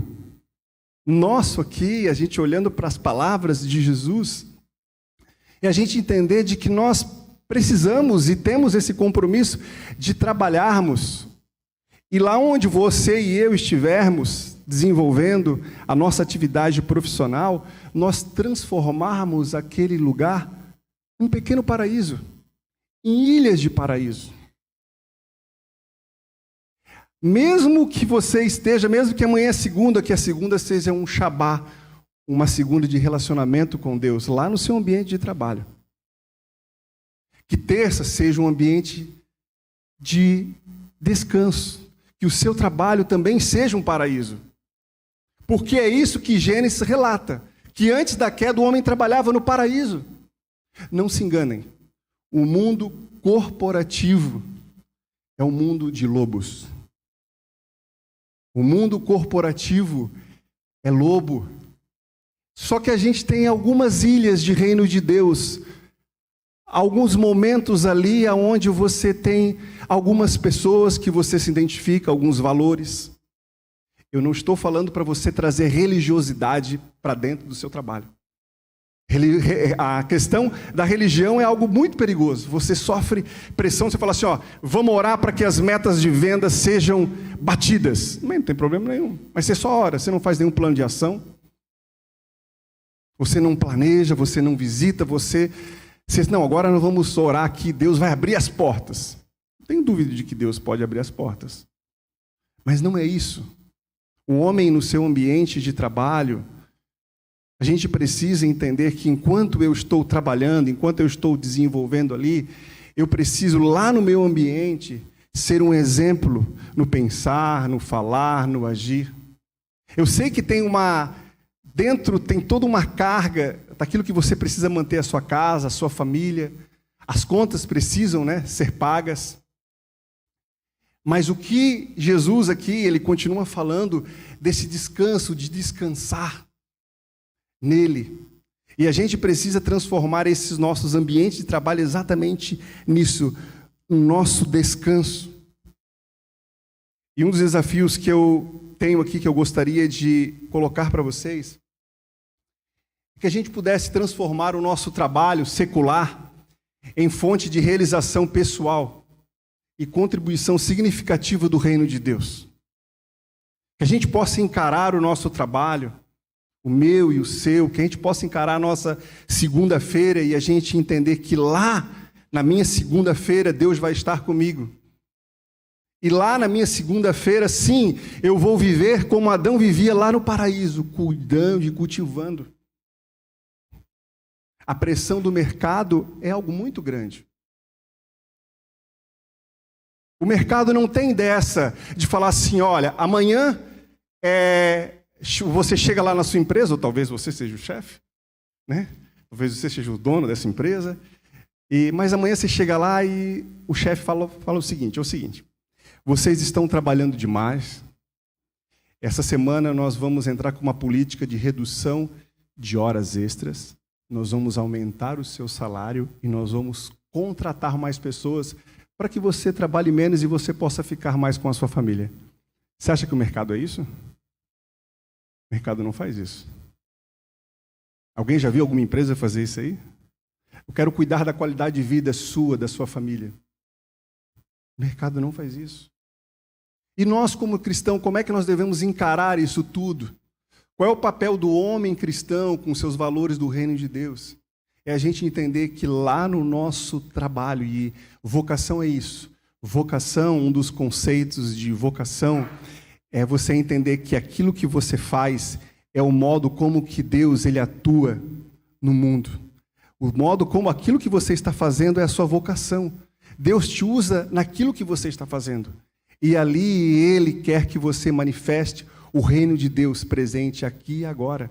nosso aqui, a gente olhando para as palavras de Jesus, é a gente entender de que nós precisamos e temos esse compromisso de trabalharmos. E lá onde você e eu estivermos desenvolvendo a nossa atividade profissional, nós transformarmos aquele lugar em um pequeno paraíso, em ilhas de paraíso. Mesmo que você esteja, mesmo que amanhã é segunda, que a segunda seja um Shabá, uma segunda de relacionamento com Deus, lá no seu ambiente de trabalho. Que terça seja um ambiente de descanso. Que o seu trabalho também seja um paraíso. Porque é isso que Gênesis relata. Que antes da queda o homem trabalhava no paraíso. Não se enganem. O mundo corporativo é um mundo de lobos. O mundo corporativo é lobo. Só que a gente tem algumas ilhas de reino de Deus. Alguns momentos ali onde você tem algumas pessoas que você se identifica, alguns valores. Eu não estou falando para você trazer religiosidade para dentro do seu trabalho. A questão da religião é algo muito perigoso. Você sofre pressão, você fala assim, ó, vamos orar para que as metas de venda sejam batidas. Não tem problema nenhum. Mas você só ora, você não faz nenhum plano de ação. Você não planeja, você não visita, você não, agora nós vamos orar aqui, Deus vai abrir as portas. Não tenho dúvida de que Deus pode abrir as portas. Mas não é isso. O homem no seu ambiente de trabalho, a gente precisa entender que enquanto eu estou trabalhando, enquanto eu estou desenvolvendo ali, eu preciso lá no meu ambiente ser um exemplo no pensar, no falar, no agir. Eu sei que dentro tem toda uma carga daquilo que você precisa manter a sua casa, a sua família. As contas precisam, ser pagas. Mas o que Jesus aqui, ele continua falando desse descanso, de descansar nele. E a gente precisa transformar esses nossos ambientes de trabalho exatamente nisso, no nosso descanso. E um dos desafios que eu tenho aqui, que eu gostaria de colocar para vocês, que a gente pudesse transformar o nosso trabalho secular em fonte de realização pessoal e contribuição significativa do reino de Deus. Que a gente possa encarar o nosso trabalho, o meu e o seu, que a gente possa encarar a nossa segunda-feira e a gente entender que lá, na minha segunda-feira, Deus vai estar comigo. E lá na minha segunda-feira, sim, eu vou viver como Adão vivia lá no paraíso, cuidando e cultivando. A pressão do mercado é algo muito grande. O mercado não tem dessa de falar assim, olha, amanhã você chega lá na sua empresa, ou talvez você seja o chefe, talvez você seja o dono dessa empresa, mas amanhã você chega lá e o chefe fala o seguinte, vocês estão trabalhando demais, essa semana nós vamos entrar com uma política de redução de horas extras, nós vamos aumentar o seu salário e nós vamos contratar mais pessoas para que você trabalhe menos e você possa ficar mais com a sua família. Você acha que o mercado é isso? O mercado não faz isso. Alguém já viu alguma empresa fazer isso aí? Eu quero cuidar da qualidade de vida sua, da sua família. O mercado não faz isso. E nós, como cristãos, como é que nós devemos encarar isso tudo? Qual é o papel do homem cristão com seus valores do reino de Deus? É a gente entender que lá no nosso trabalho, e vocação é isso. Vocação, um dos conceitos de vocação, é você entender que aquilo que você faz é o modo como que Deus ele atua no mundo. O modo como aquilo que você está fazendo é a sua vocação. Deus te usa naquilo que você está fazendo. E ali Ele quer que você manifeste o reino de Deus presente aqui e agora,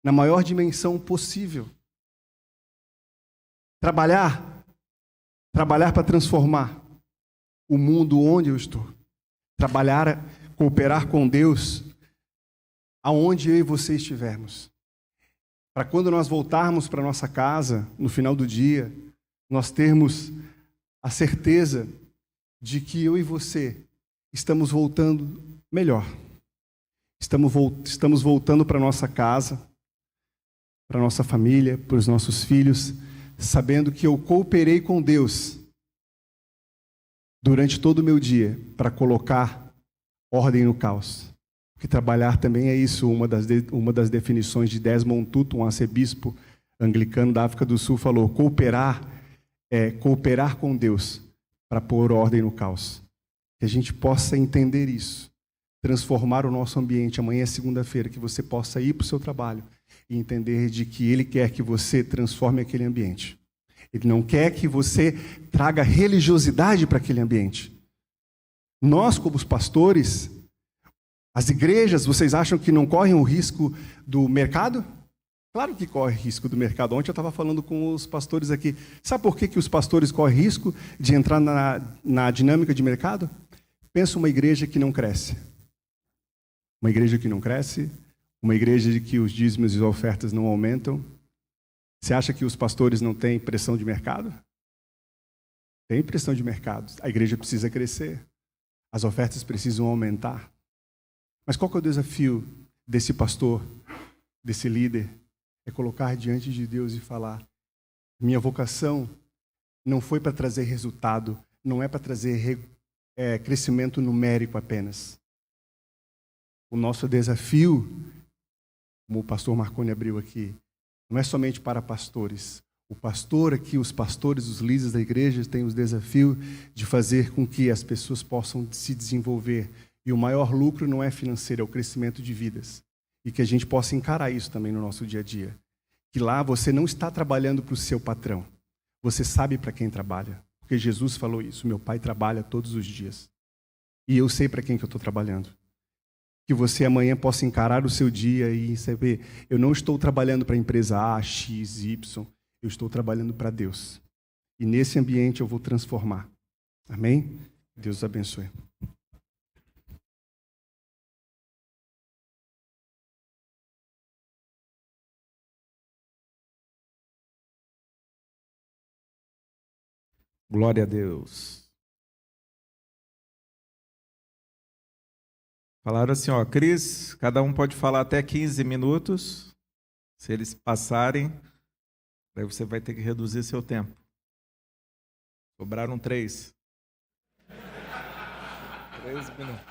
na maior dimensão possível. Trabalhar para transformar o mundo onde eu estou. Trabalhar, cooperar com Deus aonde eu e você estivermos. Para quando nós voltarmos para nossa casa, no final do dia, nós termos a certeza de que eu e você estamos voltando melhor. Estamos voltando para nossa casa, para nossa família, para os nossos filhos, sabendo que eu cooperei com Deus durante todo o meu dia para colocar ordem no caos. Porque trabalhar também é isso, uma das definições de Desmond Tutu, um arcebispo anglicano da África do Sul, falou: cooperar é cooperar com Deus para pôr ordem no caos. Que a gente possa entender isso, transformar o nosso ambiente. Amanhã é segunda-feira, que você possa ir para o seu trabalho e entender de que Ele quer que você transforme aquele ambiente. Ele não quer que você traga religiosidade para aquele ambiente. Nós, como os pastores, as igrejas, vocês acham que não correm o risco do mercado? Claro que corre risco do mercado. Ontem eu estava falando com os pastores aqui. Sabe por que os pastores correm risco de entrar na dinâmica de mercado? Pensa uma igreja que não cresce. Uma igreja que não cresce, uma igreja de que os dízimos e as ofertas não aumentam. Você acha que os pastores não têm pressão de mercado? Tem pressão de mercado. A igreja precisa crescer. As ofertas precisam aumentar. Mas qual que é o desafio desse pastor, desse líder? É colocar diante de Deus e falar: minha vocação não foi para trazer resultado, não é para trazer crescimento numérico apenas. O nosso desafio, como o pastor Marconi abriu aqui, não é somente para pastores. O pastor aqui, os pastores, os líderes da igreja têm o desafio de fazer com que as pessoas possam se desenvolver. E o maior lucro não é financeiro, é o crescimento de vidas. E que a gente possa encarar isso também no nosso dia a dia. Que lá você não está trabalhando para o seu patrão. Você sabe para quem trabalha. Porque Jesus falou isso: meu pai trabalha todos os dias. E eu sei para quem que eu estou trabalhando. Que você amanhã possa encarar o seu dia e saber: eu não estou trabalhando para a empresa A, X, Y. Eu estou trabalhando para Deus. E nesse ambiente eu vou transformar. Amém? Deus abençoe. Glória a Deus. Falaram assim, ó, Cris, cada um pode falar até 15 minutos. Se eles passarem, aí você vai ter que reduzir seu tempo. Sobraram 3. 3 minutos.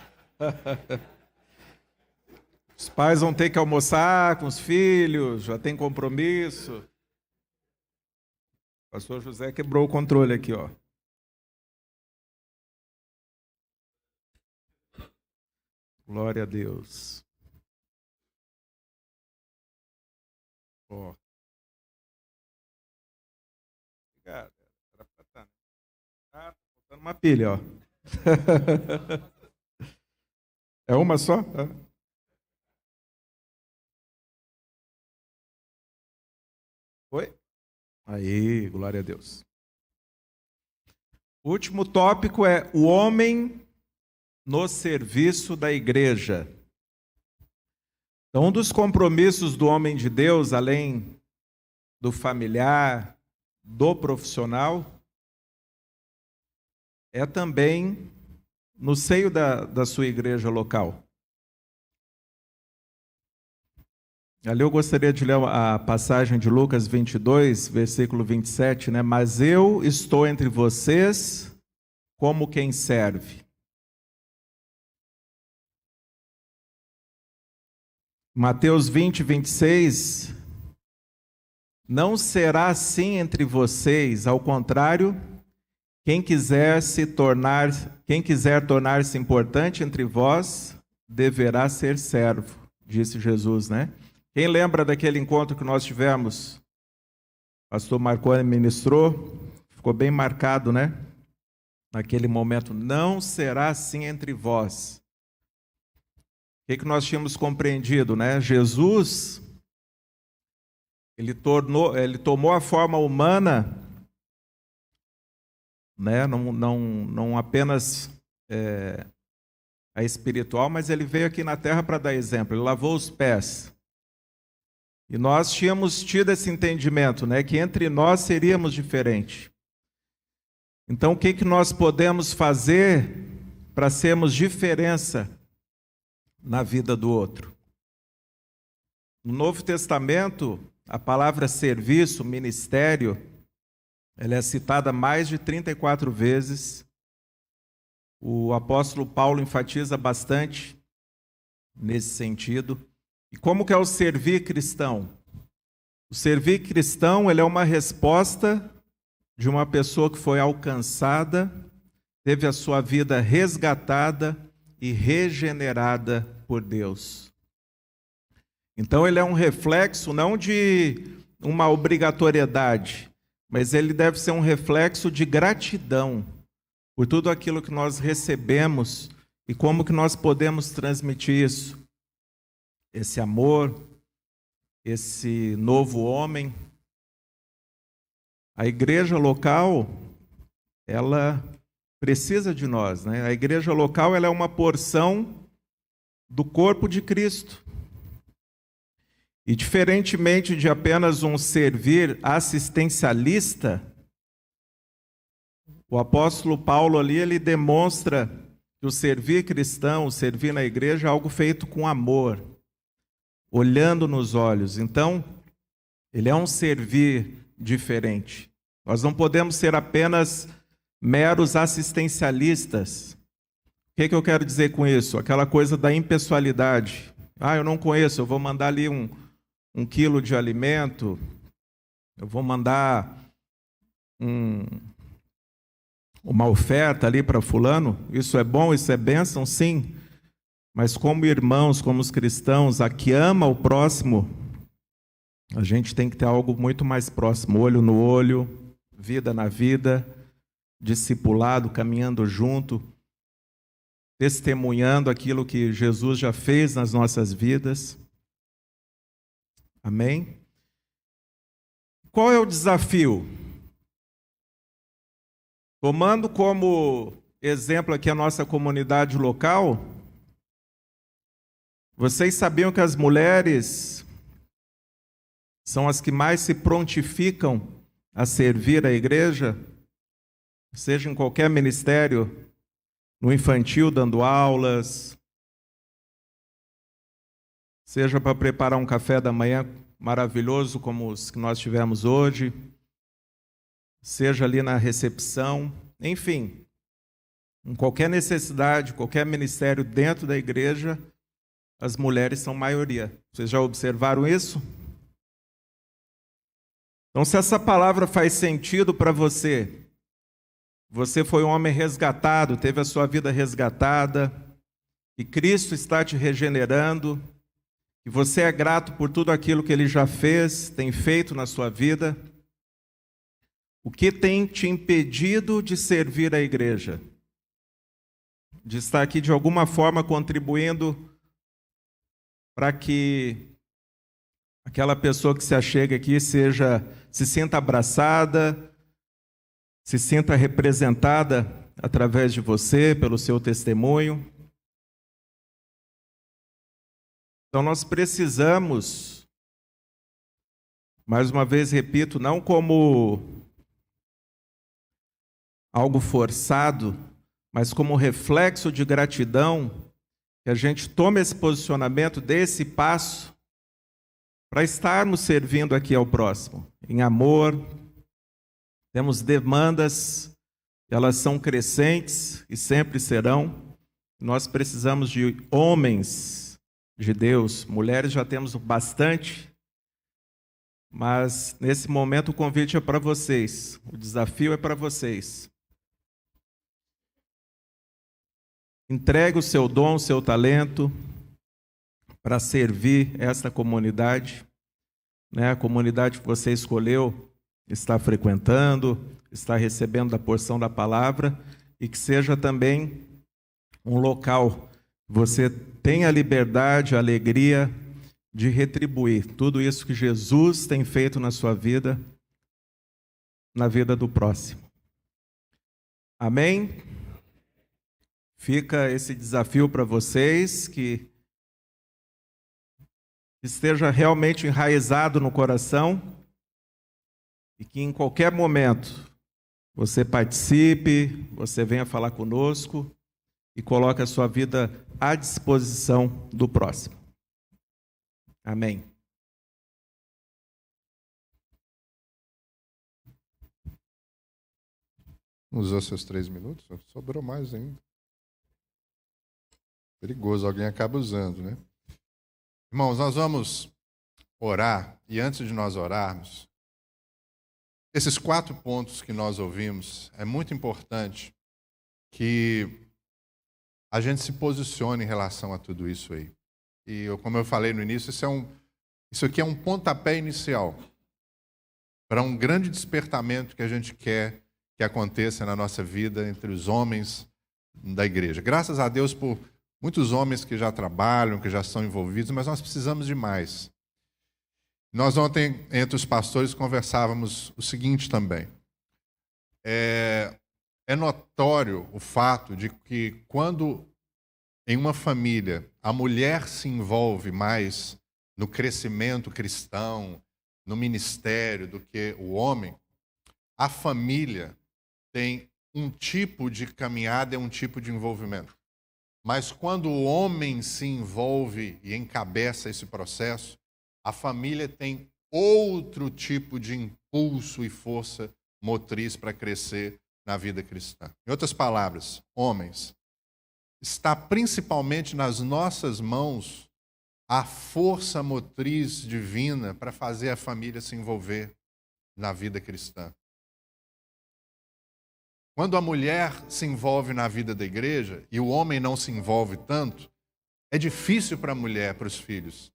Os pais vão ter que almoçar com os filhos, já tem compromisso. O pastor José quebrou o controle aqui, ó. Glória a Deus. Ó. Obrigado. Era pra estar, né? Ah, tá faltando uma pilha, ó. É uma só? Oi? Aí, glória a Deus. O último tópico é o homem no serviço da igreja. Então, um dos compromissos do homem de Deus, além do familiar, do profissional, é também no seio da sua igreja local. Ali eu gostaria de ler a passagem de Lucas 22, versículo 27, né? Mas eu estou entre vocês como quem serve. Mateus 20, 26, não será assim entre vocês, ao contrário, quem quiser tornar-se importante entre vós, deverá ser servo, disse Jesus, né? Quem lembra daquele encontro que nós tivemos? O pastor Marconi ministrou, ficou bem marcado, né? Naquele momento, não será assim entre vós. O que nós tínhamos compreendido, né? Jesus, ele tomou a forma humana, né? Não apenas a espiritual, mas ele veio aqui na terra para dar exemplo. Ele lavou os pés. E nós tínhamos tido esse entendimento, né? Que entre nós seríamos diferentes. Então, o que nós podemos fazer para sermos diferença na vida do outro? No Novo Testamento, a palavra serviço, ministério, Ela é citada mais de 34 vezes. O apóstolo Paulo enfatiza bastante nesse sentido. E como que é o servir cristão? O servir cristão, ele é uma resposta de uma pessoa que foi alcançada, teve a sua vida resgatada e regenerada por Deus. Então ele é um reflexo não de uma obrigatoriedade, mas ele deve ser um reflexo de gratidão por tudo aquilo que nós recebemos e como que nós podemos transmitir isso. Esse amor, esse novo homem. A igreja local, ela precisa de nós, né? A igreja local, ela é uma porção do corpo de Cristo. E diferentemente de apenas um servir assistencialista, o apóstolo Paulo ali, ele demonstra que o servir cristão, o servir na igreja é algo feito com amor, olhando nos olhos. Então, ele é um servir diferente. Nós não podemos ser apenas meros assistencialistas. O que eu quero dizer com isso? Aquela coisa da impessoalidade. Eu não conheço, eu vou mandar ali um quilo de alimento, eu vou mandar uma oferta ali para fulano. Isso é bom, isso é bênção, sim. Mas como irmãos, como os cristãos, a que ama o próximo, a gente tem que ter algo muito mais próximo, olho no olho, vida na vida, discipulado, caminhando junto, testemunhando aquilo que Jesus já fez nas nossas vidas. Amém? Qual é o desafio? Tomando como exemplo aqui a nossa comunidade local, vocês sabiam que as mulheres são as que mais se prontificam a servir a igreja, seja em qualquer ministério, no infantil dando aulas, seja para preparar um café da manhã maravilhoso como os que nós tivemos hoje, seja ali na recepção, enfim, em qualquer necessidade, qualquer ministério dentro da igreja, as mulheres são maioria. Vocês já observaram isso? Então, se essa palavra faz sentido para você, você foi um homem resgatado, teve a sua vida resgatada, e Cristo está te regenerando, e você é grato por tudo aquilo que Ele já fez, tem feito na sua vida, o que tem te impedido de servir a igreja? De estar aqui de alguma forma contribuindo para que aquela pessoa que se achega aqui se sinta abraçada, se sinta representada através de você, pelo seu testemunho. Então nós precisamos, mais uma vez repito, não como algo forçado, mas como reflexo de gratidão, que a gente tome esse posicionamento, dê esse passo, para estarmos servindo aqui ao próximo, em amor. Temos demandas, elas são crescentes e sempre serão. Nós precisamos de homens de Deus, mulheres já temos bastante, mas nesse momento o convite é para vocês, o desafio é para vocês. Entregue o seu dom, o seu talento para servir esta comunidade, né? A comunidade que você escolheu, está frequentando, está recebendo a porção da palavra, e que seja também um local que você tenha a liberdade, a alegria de retribuir tudo isso que Jesus tem feito na sua vida, na vida do próximo. Amém? Fica esse desafio para vocês, que esteja realmente enraizado no coração e que em qualquer momento você participe, você venha falar conosco e coloque a sua vida à disposição do próximo. Amém. Não usou seus 3 minutos? Sobrou mais ainda. Perigoso, alguém acaba usando, né? Irmãos, nós vamos orar, e antes de nós orarmos, esses 4 pontos que nós ouvimos, é muito importante que a gente se posicione em relação a tudo isso aí. E como eu falei no início, isso aqui é um pontapé inicial para um grande despertamento que a gente quer que aconteça na nossa vida entre os homens da igreja. Graças a Deus por muitos homens que já trabalham, que já são envolvidos, mas nós precisamos de mais. Nós ontem, entre os pastores, conversávamos o seguinte também. É notório o fato de que quando em uma família a mulher se envolve mais no crescimento cristão, no ministério do que o homem, a família tem um tipo de caminhada e um tipo de envolvimento. Mas quando o homem se envolve e encabeça esse processo, a família tem outro tipo de impulso e força motriz para crescer na vida cristã. Em outras palavras, homens, está principalmente nas nossas mãos a força motriz divina para fazer a família se envolver na vida cristã. Quando a mulher se envolve na vida da igreja e o homem não se envolve tanto, é difícil para a mulher, para os filhos.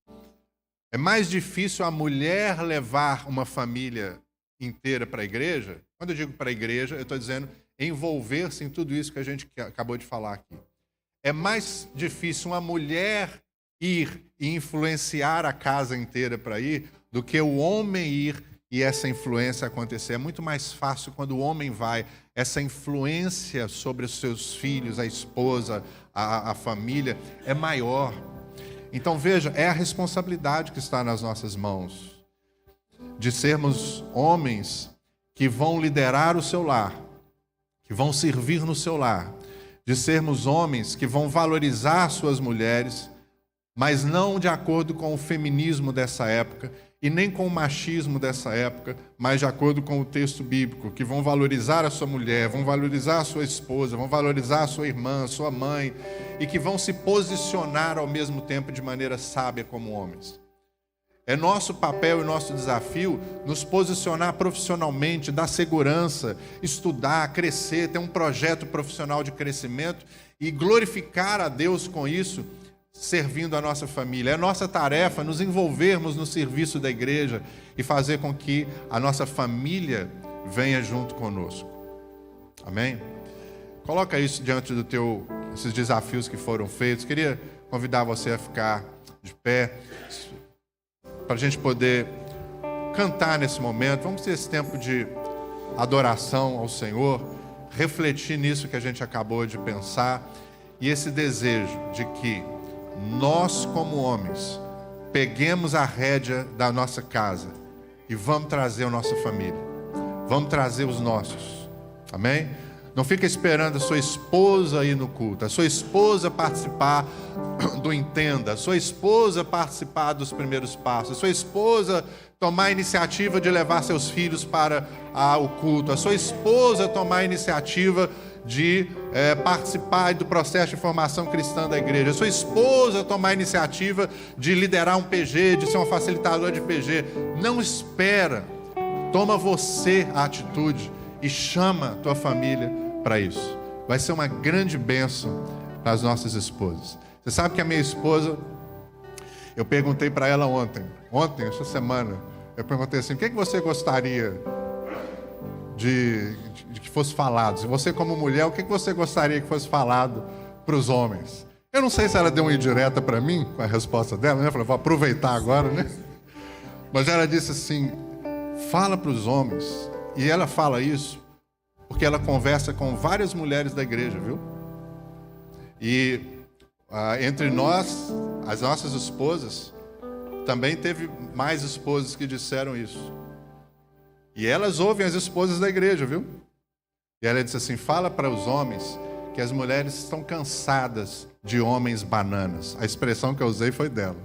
É mais difícil a mulher levar uma família inteira para a igreja. Quando eu digo para a igreja, eu estou dizendo envolver-se em tudo isso que a gente acabou de falar aqui. É mais difícil uma mulher ir e influenciar a casa inteira para ir do que o homem ir e essa influência acontecer. É muito mais fácil quando o homem vai. Essa influência sobre os seus filhos, a esposa, a família, é maior. Então veja, é a responsabilidade que está nas nossas mãos de sermos homens que vão liderar o seu lar, que vão servir no seu lar, de sermos homens que vão valorizar suas mulheres, mas não de acordo com o feminismo dessa época e nem com o machismo dessa época, mas de acordo com o texto bíblico, que vão valorizar a sua mulher, vão valorizar a sua esposa, vão valorizar a sua irmã, a sua mãe, e que vão se posicionar ao mesmo tempo de maneira sábia como homens. É nosso papel e nosso desafio nos posicionar profissionalmente, dar segurança, estudar, crescer, ter um projeto profissional de crescimento e glorificar a Deus com isso, servindo a nossa família. É nossa tarefa nos envolvermos no serviço da igreja e fazer com que a nossa família venha junto conosco. Amém? Coloca isso diante do esses desafios que foram feitos. Queria convidar você a ficar de pé, para a gente poder cantar nesse momento. Vamos ter esse tempo de adoração ao Senhor, refletir nisso que a gente acabou de pensar e esse desejo de que nós, como homens, peguemos a rédea da nossa casa e vamos trazer a nossa família, vamos trazer os nossos, amém? Não fica esperando a sua esposa ir no culto, a sua esposa participar do Entenda, a sua esposa participar dos primeiros passos, a sua esposa tomar a iniciativa de levar seus filhos para o culto, a sua esposa tomar a iniciativa de participar do processo de formação cristã da igreja, a sua esposa tomar a iniciativa de liderar um PG, de ser um facilitador de PG. Não espera, toma você a atitude e chama a tua família para isso. Vai ser uma grande bênção para as nossas esposas. Você sabe que a minha esposa, eu perguntei para ela ontem, essa semana, eu perguntei assim: o que você gostaria de que fosse falado? Se você, como mulher, o que você gostaria que fosse falado para os homens? Eu não sei se ela deu uma indireta para mim com a resposta dela, né? Eu falei, vou aproveitar agora, né? Mas ela disse assim: fala para os homens. E ela fala isso porque ela conversa com várias mulheres da igreja, viu? E entre nós, as nossas esposas, também teve mais esposas que disseram isso. E elas ouvem as esposas da igreja, viu? E ela disse assim: fala para os homens que as mulheres estão cansadas de homens bananas. A expressão que eu usei foi dela.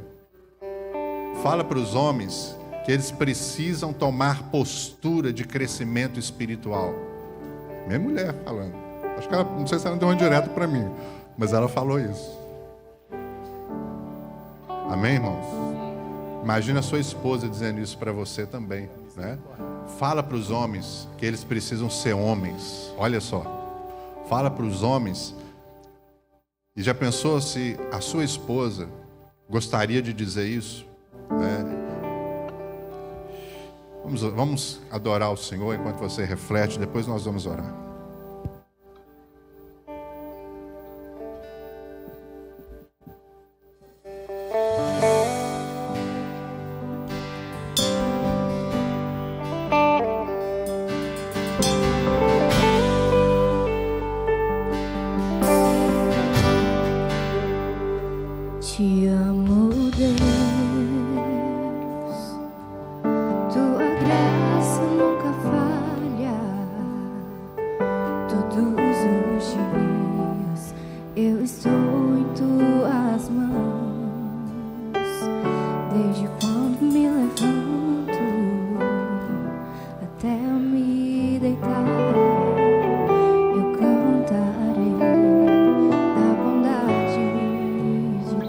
Fala para os homens que eles precisam tomar postura de crescimento espiritual. Minha mulher falando. Acho que ela, não sei se ela deu uma direta para mim, mas ela falou isso. Amém, irmãos? Imagina a sua esposa dizendo isso para você também, né? Fala para os homens que eles precisam ser homens. Olha só. Fala para os homens. E já pensou se a sua esposa gostaria de dizer isso, né? Vamos adorar o Senhor enquanto você reflete, depois nós vamos orar. Te amo, Deus. Tua graça nunca falha. Todos os dias eu estou em tuas mãos. Desde quando me levanto até eu me deitar, eu cantarei da bondade de Deus.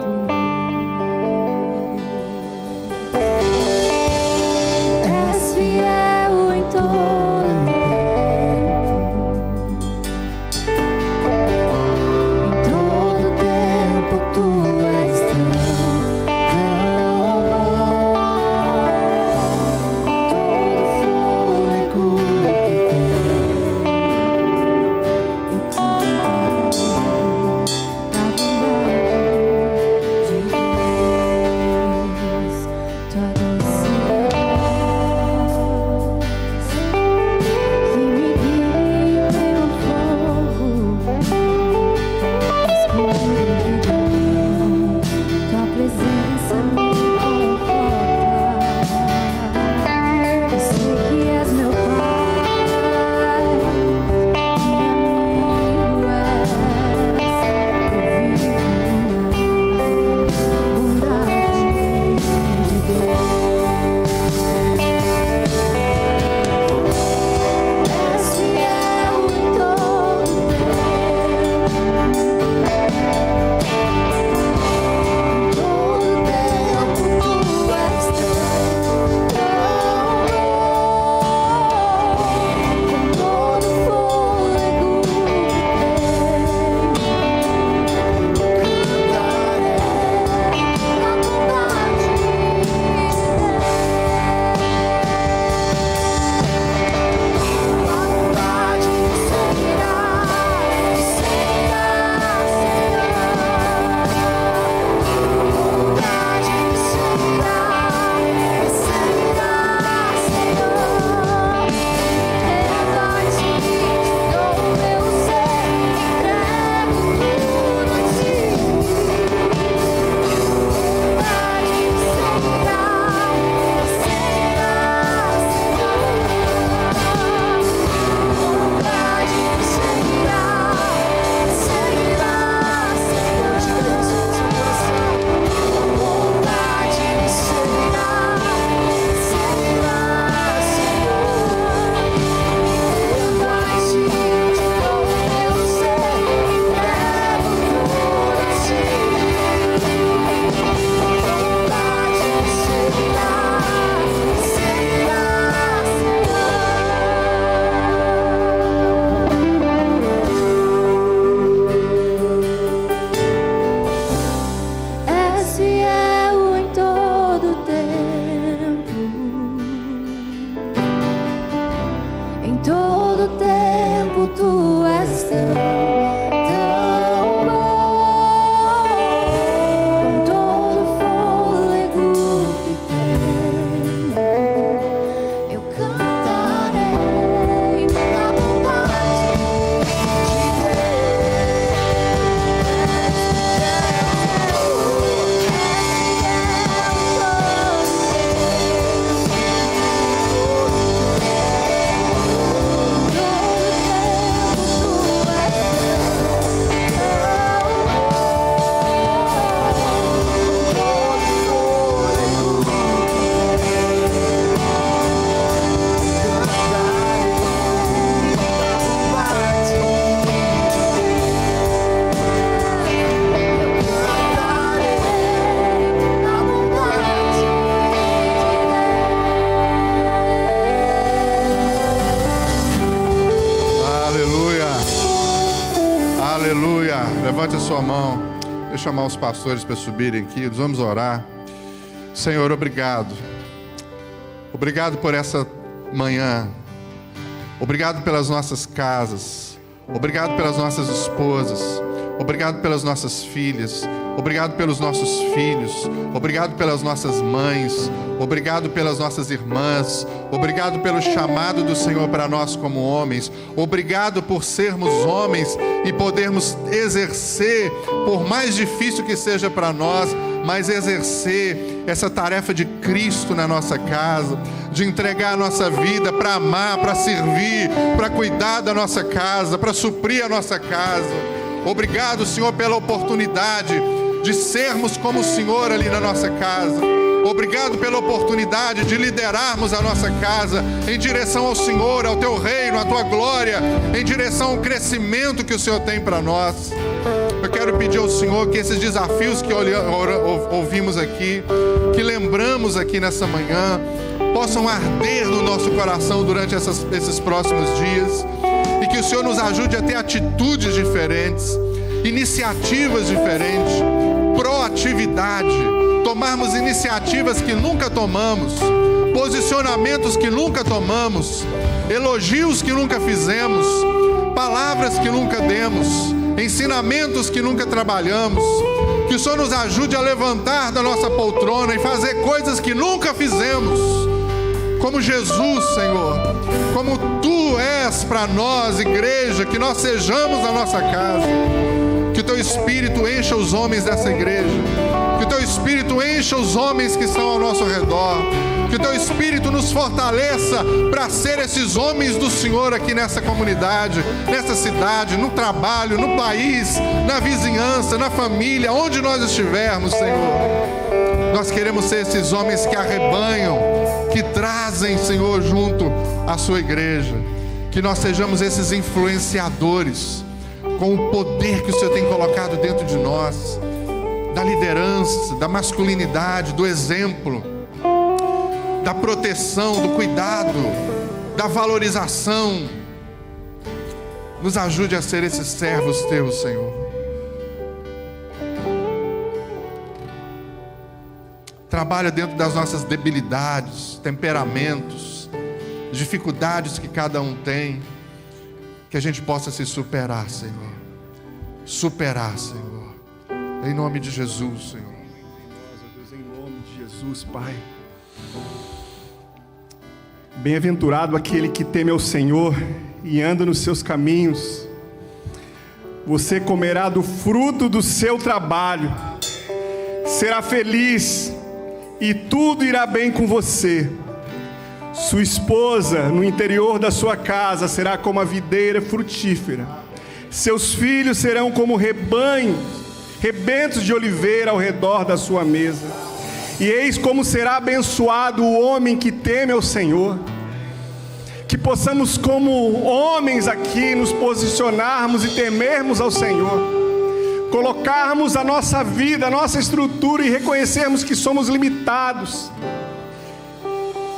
levante a sua mão. Deixa eu chamar os pastores para subirem aqui. Nós vamos orar. Senhor, obrigado. Obrigado por essa manhã. Obrigado pelas nossas casas. Obrigado pelas nossas esposas. Obrigado pelas nossas filhas. Obrigado pelos nossos filhos. Obrigado pelas nossas mães. Obrigado pelas nossas irmãs. Obrigado pelo chamado do Senhor para nós como homens. Obrigado por sermos homens e podermos exercer, por mais difícil que seja para nós, mas exercer essa tarefa de Cristo na nossa casa, de entregar a nossa vida para amar, para servir, para cuidar da nossa casa, para suprir a nossa casa. Obrigado, Senhor, pela oportunidade de sermos como o Senhor ali na nossa casa. Obrigado pela oportunidade de liderarmos a nossa casa em direção ao Senhor, ao Teu reino, à Tua glória, em direção ao crescimento que o Senhor tem para nós. Eu quero pedir ao Senhor que esses desafios que ouvimos aqui, que lembramos aqui nessa manhã, possam arder no nosso coração durante esses próximos dias, e que o Senhor nos ajude a ter atitudes diferentes, iniciativas diferentes, proatividade, tomarmos iniciativas que nunca tomamos, posicionamentos que nunca tomamos, elogios que nunca fizemos, palavras que nunca demos, ensinamentos que nunca trabalhamos. Que o Senhor nos ajude a levantar da nossa poltrona e fazer coisas que nunca fizemos, como Jesus, Senhor, como Tu és para nós, igreja, que nós sejamos a nossa casa. Que o Teu Espírito encha os homens dessa igreja, que o Teu Espírito encha os homens que estão ao nosso redor, que o Teu Espírito nos fortaleça para ser esses homens do Senhor aqui nessa comunidade, nessa cidade, no trabalho, no país, na vizinhança, na família, onde nós estivermos, Senhor. Nós queremos ser esses homens que arrebanham, que trazem, Senhor, junto à Sua igreja. Que nós sejamos esses influenciadores, com o poder que o Senhor tem colocado dentro de nós, da liderança, da masculinidade, do exemplo, da proteção, do cuidado, da valorização. Nos ajude a ser esses servos Teus, Senhor. Trabalha dentro das nossas debilidades, temperamentos, dificuldades que cada um tem, que a gente possa se superar, Senhor. Superar, Senhor. Em nome de Jesus, Senhor. Em nome de Jesus, Pai. Bem-aventurado aquele que teme ao Senhor e anda nos seus caminhos. Você comerá do fruto do seu trabalho, será feliz e tudo irá bem com você. Sua esposa no interior da sua casa será como a videira frutífera. Seus filhos serão como rebentos de oliveira ao redor da sua mesa. E eis como será abençoado o homem que teme ao Senhor. Que possamos, como homens aqui, nos posicionarmos e temermos ao Senhor. Colocarmos a nossa vida, a nossa estrutura e reconhecermos que somos limitados.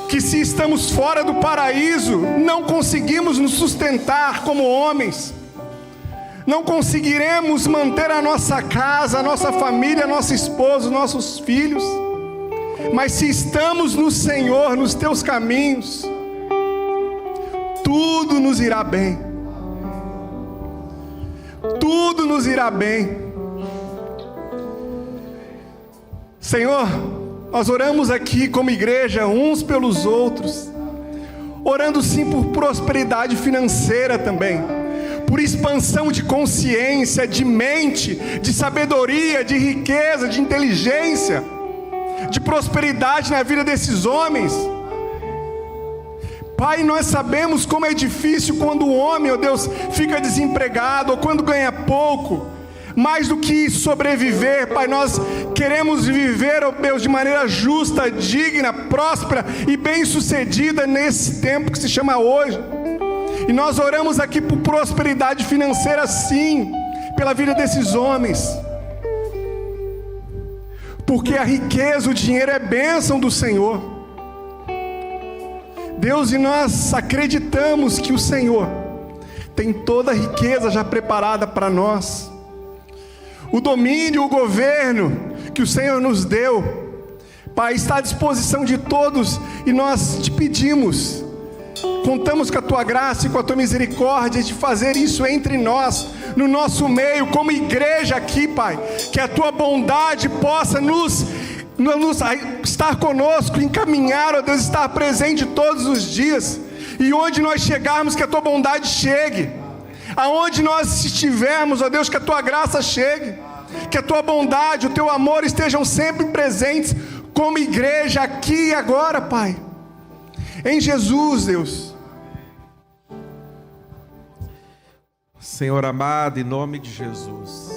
Que se estamos fora do paraíso, não conseguimos nos sustentar como homens. Não conseguiremos manter a nossa casa, a nossa família, a nossa esposa, os nossos filhos. Mas se estamos no Senhor, nos Teus caminhos, tudo nos irá bem. Tudo nos irá bem. Senhor, nós oramos aqui como igreja, uns pelos outros, orando sim por prosperidade financeira também, por expansão de consciência, de mente, de sabedoria, de riqueza, de inteligência, de prosperidade na vida desses homens. Pai, nós sabemos como é difícil quando o homem, ó Deus, fica desempregado ou quando ganha pouco. Mais do que sobreviver, Pai, nós queremos viver, ó Deus, de maneira justa, digna, próspera e bem-sucedida nesse tempo que se chama hoje. E nós oramos aqui por prosperidade financeira, sim, pela vida desses homens. Porque a riqueza, o dinheiro é bênção do Senhor. Deus, e nós acreditamos que o Senhor tem toda a riqueza já preparada para nós. o domínio, o governo que o Senhor nos deu, Pai, está à disposição de todos, e nós te pedimos, contamos com a tua graça e com a tua misericórdia de fazer isso entre nós, no nosso meio, como igreja aqui, Pai, que a tua bondade possa nos estar conosco, encaminhar, ó Deus, estar presente todos os dias, e onde nós chegarmos, que a tua bondade chegue, aonde nós estivermos, ó Deus, que a tua graça chegue, que a tua bondade, o teu amor estejam sempre presentes, como igreja aqui e agora, Pai, em Jesus, Deus. Senhor amado, em nome de Jesus,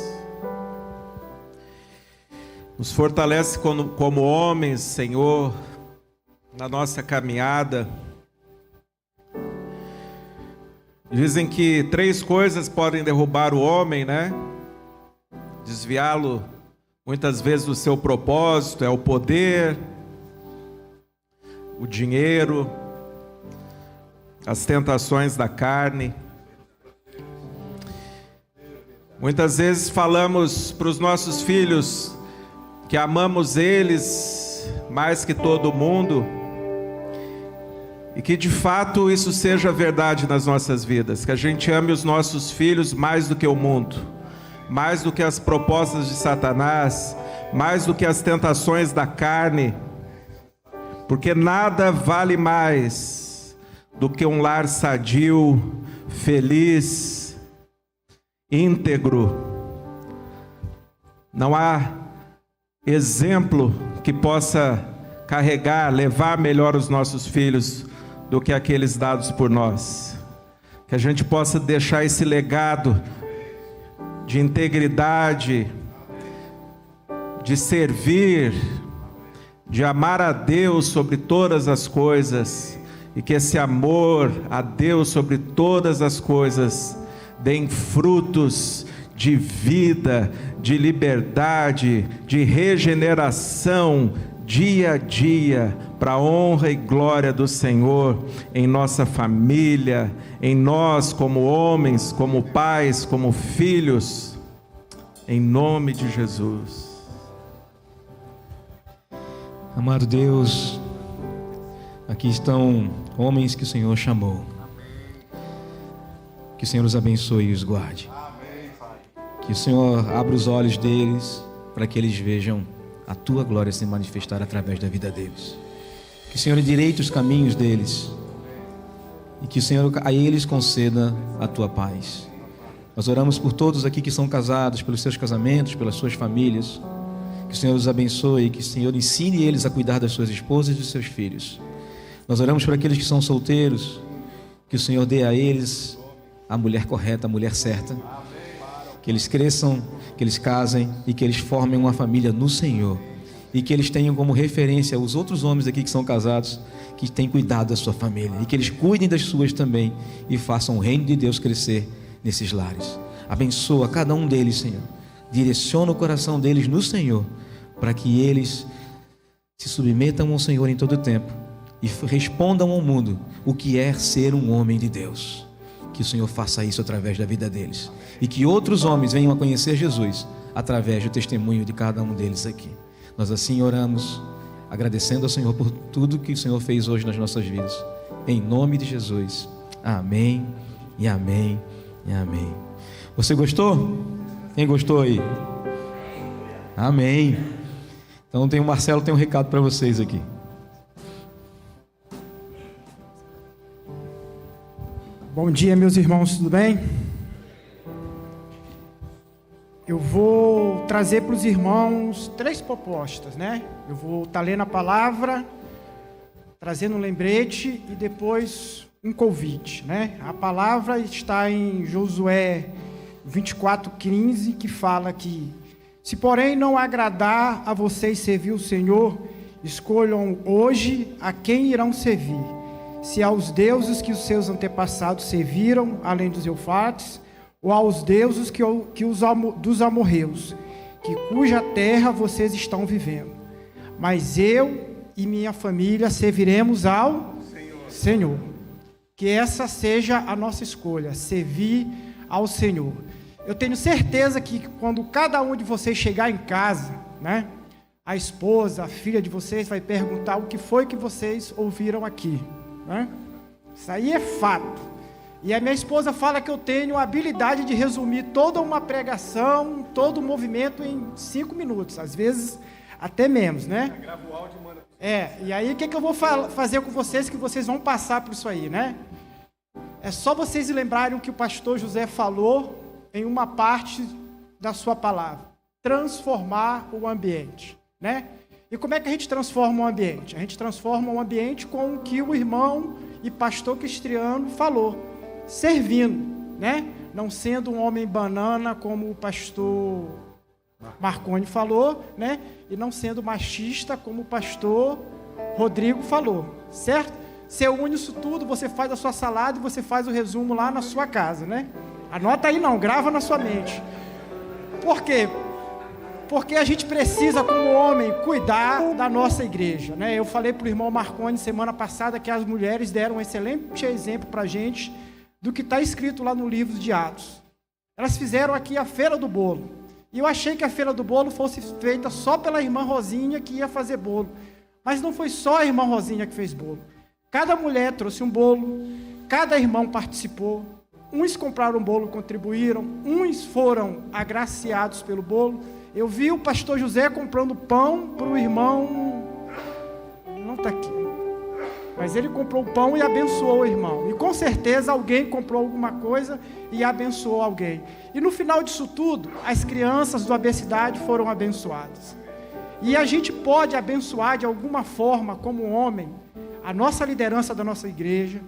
nos fortalece como homens, Senhor, na nossa caminhada. Dizem que 3 coisas podem derrubar o homem, né? Desviá-lo muitas vezes do seu propósito: é o poder, o dinheiro, as tentações da carne. Muitas vezes falamos para os nossos filhos que amamos eles mais que todo mundo, e que de fato isso seja verdade nas nossas vidas, que a gente ame os nossos filhos mais do que o mundo, mais do que as propostas de Satanás, mais do que as tentações da carne, porque nada vale mais do que um lar sadio, feliz, íntegro. Não há exemplo que possa carregar, levar melhor os nossos filhos do que aqueles dados por nós. Que a gente possa deixar esse legado de integridade, de servir, de amar a Deus sobre todas as coisas, e que esse amor a Deus sobre todas as coisas deem frutos de vida, de liberdade, de regeneração, dia a dia, para a honra e glória do Senhor, em nossa família, em nós como homens, como pais, como filhos, em nome de Jesus. Amado Deus, aqui estão homens que o Senhor chamou. Que o Senhor os abençoe e os guarde. Que o Senhor abra os olhos deles para que eles vejam a tua glória se manifestar através da vida deles. Que o Senhor endireite os caminhos deles e que o Senhor a eles conceda a tua paz. Nós oramos por todos aqui que são casados, pelos seus casamentos, pelas suas famílias. Que o Senhor os abençoe, que o Senhor ensine eles a cuidar das suas esposas e dos seus filhos. Nós oramos por aqueles que são solteiros, que o Senhor dê a eles a mulher correta, a mulher certa. Que eles cresçam, que eles casem e que eles formem uma família no Senhor. E que eles tenham como referência os outros homens aqui que são casados, que têm cuidado da sua família. E que eles cuidem das suas também e façam o reino de Deus crescer nesses lares. Abençoa cada um deles, Senhor. Direciona o coração deles no Senhor, para que eles se submetam ao Senhor em todo o tempo e respondam ao mundo o que é ser um homem de Deus. Que o Senhor faça isso através da vida deles e que outros homens venham a conhecer Jesus através do testemunho de cada um deles aqui. Nós assim oramos, agradecendo ao Senhor por tudo que o Senhor fez hoje nas nossas vidas. Em nome de Jesus. Amém e amém e amém. Você gostou? Quem gostou aí? Amém. Então o Marcelo tem um recado para vocês aqui. Bom dia, meus irmãos, tudo bem? Eu vou trazer para os irmãos 3 propostas, né? Eu vou estar lendo a palavra, trazendo um lembrete e depois um convite, né? A palavra está em Josué 24:15, que fala que: se porém não agradar a vocês servir o Senhor, escolham hoje a quem irão servir. Se aos deuses que os seus antepassados serviram, além dos Eufrates, ou aos deuses dos amorreus, cuja terra vocês estão vivendo. Mas eu e minha família serviremos ao Senhor. Que essa seja a nossa escolha, servir ao Senhor. eu tenho certeza que quando cada um de vocês chegar em casa, né, a esposa, a filha de vocês vai perguntar o que foi que vocês ouviram aqui, né? Isso aí é fato. E a minha esposa fala que eu tenho a habilidade de resumir toda uma pregação, todo o movimento em 5 minutos, às vezes até menos, né? Grava o áudio e manda. E aí o que eu vou fazer com vocês, que vocês vão passar por isso aí, né? É só vocês lembrarem o que o pastor José falou em uma parte da sua palavra: transformar o ambiente, né? E como é que a gente transforma o ambiente? A gente transforma o ambiente com o que o irmão e pastor Cristiano falou, servindo, né? Não sendo um homem banana, como o pastor Marconi falou, né? E não sendo machista, como o pastor Rodrigo falou, certo? Você une isso tudo, você faz a sua salada e você faz o resumo lá na sua casa, né? Anota aí não, grava na sua mente. Por quê? Porque a gente precisa, como homem, cuidar da nossa igreja, né? Eu falei para o irmão Marconi semana passada que as mulheres deram um excelente exemplo para a gente do que está escrito lá no livro de Atos. Elas fizeram aqui a feira do bolo. E eu achei que a feira do bolo fosse feita só pela irmã Rosinha que ia fazer bolo. Mas não foi só a irmã Rosinha que fez bolo. Cada mulher trouxe um bolo, cada irmão participou. Uns compraram um bolo, contribuíram, uns foram agraciados pelo bolo. Eu vi o pastor José comprando pão para o irmão, não está aqui, mas ele comprou o pão e abençoou o irmão. E com certeza alguém comprou alguma coisa e abençoou alguém. E no final disso tudo, as crianças do Abecidade foram abençoadas. E a gente pode abençoar de alguma forma, como homem, a nossa liderança da nossa igreja,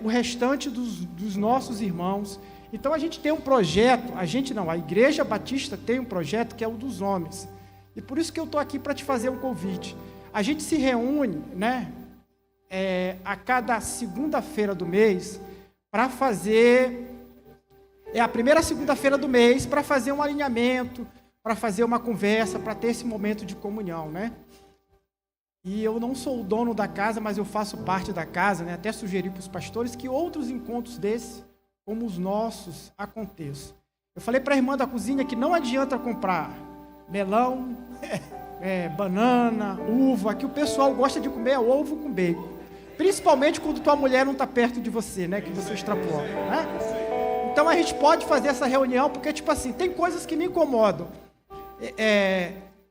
o restante dos nossos irmãos. Então a gente tem um projeto, a Igreja Batista tem um projeto que é o dos homens. E por isso que eu estou aqui para te fazer um convite. A gente se reúne, né, a cada segunda-feira do mês para fazer, a primeira segunda-feira do mês, para fazer um alinhamento, para fazer uma conversa, para ter esse momento de comunhão, né? E eu não sou o dono da casa, mas eu faço parte da casa, né? Até sugeri para os pastores que outros encontros desses, como os nossos, aconteçam. Eu falei para a irmã da cozinha que não adianta comprar melão, banana, uva, que o pessoal gosta de comer ovo com bacon. Principalmente quando tua mulher não está perto de você, né? Que você extrapola, né? Então a gente pode fazer essa reunião, porque tipo assim, tem coisas que me incomodam.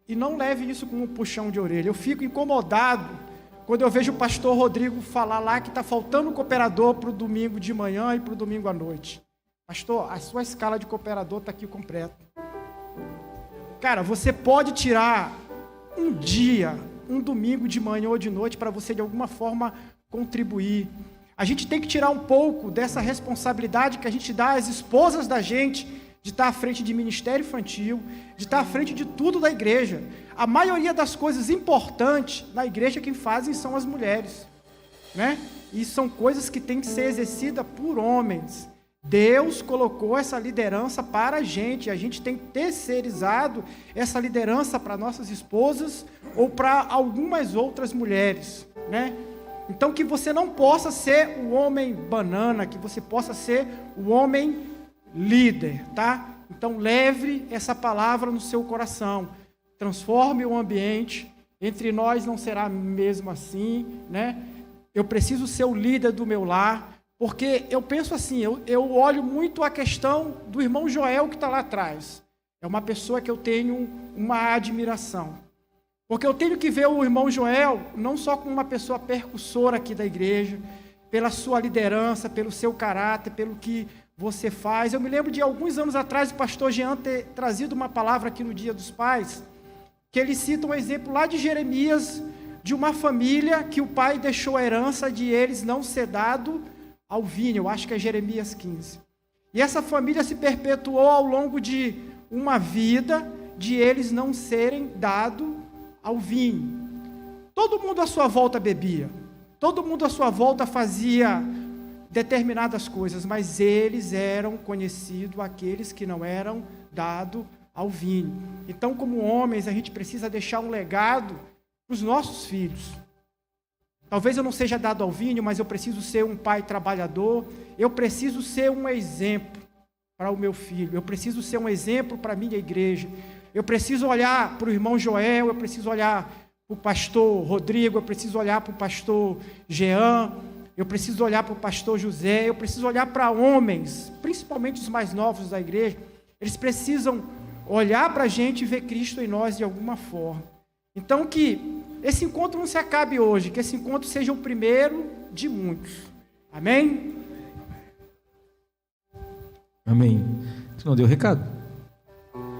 E não leve isso como um puxão de orelha. Eu fico incomodado quando eu vejo o pastor Rodrigo falar lá que está faltando um cooperador para o domingo de manhã e para o domingo à noite. Pastor, a sua escala de cooperador está aqui completa. Cara, você pode tirar um dia, um domingo de manhã ou de noite para você de alguma forma contribuir. A gente tem que tirar um pouco dessa responsabilidade que a gente dá às esposas da gente, de estar à frente de ministério infantil, de estar à frente de tudo da igreja. A maioria das coisas importantes na igreja quem fazem são as mulheres, né? E são coisas que têm que ser exercidas por homens. Deus colocou essa liderança para a gente tem terceirizado essa liderança para nossas esposas ou para algumas outras mulheres, né? Então que você não possa ser o homem banana, que você possa ser o homem líder, tá? Então leve essa palavra no seu coração, transforme o ambiente. Entre nós não será mesmo assim, né? Eu preciso ser o líder do meu lar, porque eu penso assim, eu olho muito a questão do irmão Joel que está lá atrás. É uma pessoa que eu tenho uma admiração, porque eu tenho que ver o irmão Joel não só como uma pessoa percussora aqui da igreja, pela sua liderança, pelo seu caráter, pelo que você faz. Eu me lembro de alguns anos atrás o pastor Jean ter trazido uma palavra aqui no Dia dos Pais, que ele cita um exemplo lá de Jeremias, de uma família que o pai deixou a herança de eles não ser dado ao vinho. Eu acho que é Jeremias 15. E essa família se perpetuou ao longo de uma vida de eles não serem dado ao vinho. Todo mundo à sua volta bebia, todo mundo à sua volta fazia determinadas coisas, mas eles eram conhecidos aqueles que não eram dados ao vinho. Então, como homens, a gente precisa deixar um legado para os nossos filhos. Talvez eu não seja dado ao vinho, mas eu preciso ser um pai trabalhador, eu preciso ser um exemplo. para o meu filho, eu preciso ser um exemplo para a minha igreja, eu preciso olhar para o irmão Joel, eu preciso olhar para o pastor Rodrigo, eu preciso olhar para o pastor Jean, eu preciso olhar para o pastor José, eu preciso olhar para homens, principalmente os mais novos da igreja, eles precisam olhar para a gente e ver Cristo em nós de alguma forma. Então que esse encontro não se acabe hoje, que esse encontro seja o primeiro de muitos. Amém? Amém. Você não deu recado? Vamos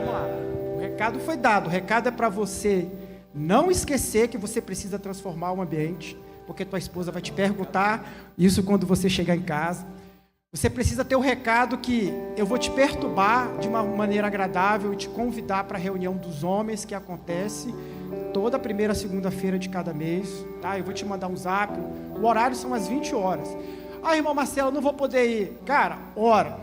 lá. O recado foi dado. O recado é para você não esquecer que você precisa transformar o ambiente, porque tua esposa vai te perguntar isso quando você chegar em casa. Você precisa ter o recado que eu vou te perturbar de uma maneira agradável e te convidar para a reunião dos homens que acontece toda primeira segunda-feira de cada mês, tá? Eu vou te mandar um zap. O horário são às 20 horas. Ah, irmão Marcelo, não vou poder ir. Cara, ora,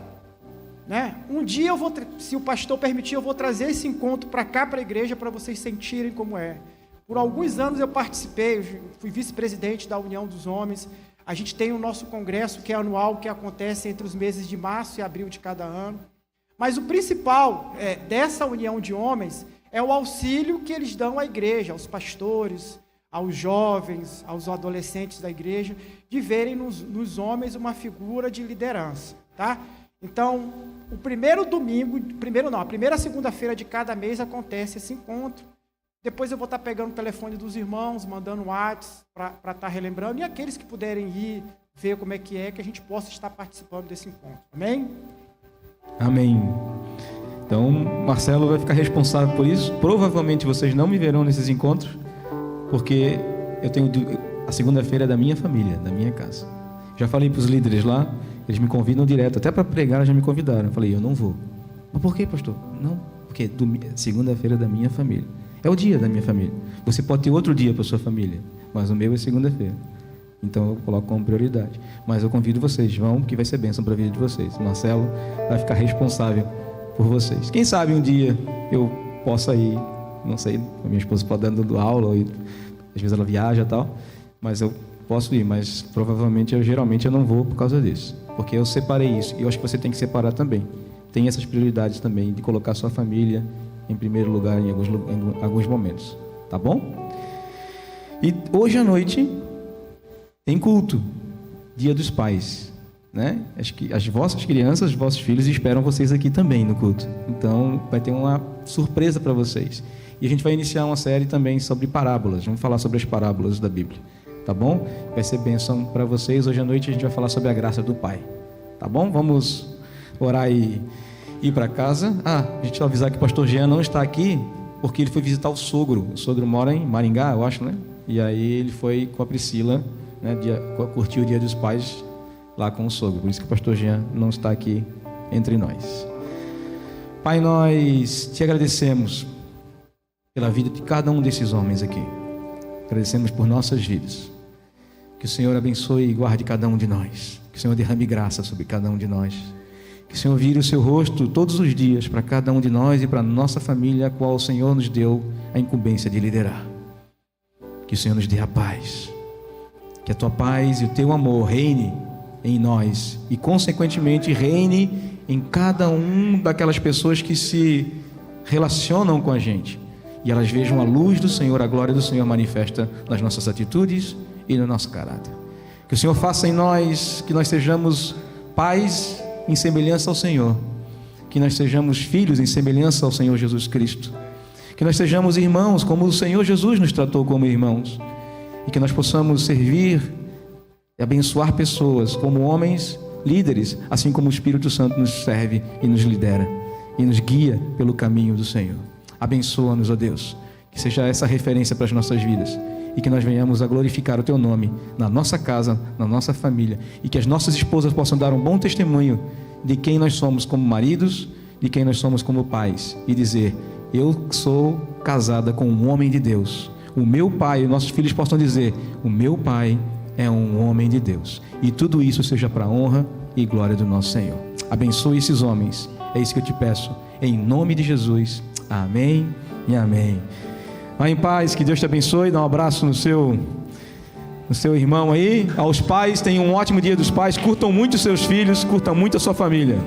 né? Um dia eu vou, se o pastor permitir, eu vou trazer esse encontro para cá, para a igreja, para vocês sentirem como é. Por alguns anos eu participei, eu fui vice-presidente da União dos Homens. A gente tem o nosso congresso, que é anual, que acontece entre os meses de março e abril de cada ano. Mas o principal dessa união de homens é o auxílio que eles dão à igreja, aos pastores, aos jovens, aos adolescentes da igreja, de verem nos homens uma figura de liderança, tá? Então, o primeiro domingo, a primeira segunda-feira de cada mês acontece esse encontro. Depois eu vou estar pegando o telefone dos irmãos, mandando um WhatsApp para estar relembrando, e aqueles que puderem ir, ver como é, que a gente possa estar participando desse encontro. Amém? Amém. Então, Marcelo vai ficar responsável por isso. Provavelmente vocês não me verão nesses encontros, porque eu tenho a segunda-feira da minha família, da minha casa. Já falei para os líderes lá, eles me convidam direto, até para pregar já me convidaram. Eu falei, eu não vou. Mas por quê, pastor? Não, porque segunda-feira da minha família. É o dia da minha família. Você pode ter outro dia para sua família, mas o meu é segunda-feira. Então eu coloco como prioridade. Mas eu convido vocês, vão, que vai ser bênção para a vida de vocês. Marcelo vai ficar responsável por vocês. Quem sabe um dia eu possa ir, não sei, a minha esposa pode estar dando aula, ou às vezes ela viaja e tal, mas eu posso ir, mas provavelmente, geralmente eu não vou por causa disso. Porque eu separei isso, e eu acho que você tem que separar também. Tem essas prioridades também, de colocar sua família em primeiro lugar em alguns momentos, tá bom? E hoje à noite tem culto, Dia dos Pais, né? Acho que as vossas crianças, os vossos filhos esperam vocês aqui também no culto. Então vai ter uma surpresa para vocês. E a gente vai iniciar uma série também sobre parábolas. Vamos falar sobre as parábolas da Bíblia, tá bom? Vai ser bênção para vocês. Hoje à noite a gente vai falar sobre a graça do Pai, tá bom? Vamos orar e ir para casa. A gente vai avisar que o pastor Jean não está aqui, porque ele foi visitar o sogro. O sogro mora em Maringá, eu acho, né? E aí ele foi com a Priscila, né, curtir o Dia dos Pais lá com o sogro. Por isso que o pastor Jean não está aqui entre nós. Pai, nós te agradecemos pela vida de cada um desses homens aqui. Agradecemos por nossas vidas. Que o Senhor abençoe e guarde cada um de nós. Que o Senhor derrame graça sobre cada um de nós. Que o Senhor vire o seu rosto todos os dias para cada um de nós e para a nossa família, a qual o Senhor nos deu a incumbência de liderar. Que o Senhor nos dê a paz. Que a tua paz e o teu amor reine em nós e, consequentemente, reine em cada um daquelas pessoas que se relacionam com a gente. E elas vejam a luz do Senhor, a glória do Senhor manifesta nas nossas atitudes e no nosso caráter. Que o Senhor faça em nós, que nós sejamos pais em semelhança ao Senhor, que nós sejamos filhos em semelhança ao Senhor Jesus Cristo, que nós sejamos irmãos como o Senhor Jesus nos tratou como irmãos, e que nós possamos servir e abençoar pessoas como homens líderes, assim como o Espírito Santo nos serve e nos lidera e nos guia pelo caminho do Senhor. Abençoa-nos, ó Deus, que seja essa referência para as nossas vidas e que nós venhamos a glorificar o teu nome na nossa casa, na nossa família, e que as nossas esposas possam dar um bom testemunho de quem nós somos como maridos, de quem nós somos como pais, e dizer: eu sou casada com um homem de Deus. O meu pai, nossos filhos possam dizer: o meu pai é um homem de Deus. E tudo isso seja para a honra e glória do nosso Senhor. Abençoe esses homens, é isso que eu te peço, em nome de Jesus. Amém e amém. Vá em paz, que Deus te abençoe. Dá um abraço no seu no seu irmão aí. Aos pais, tenham um ótimo Dia dos Pais. Curtam muito os seus filhos, curtam muito a sua família.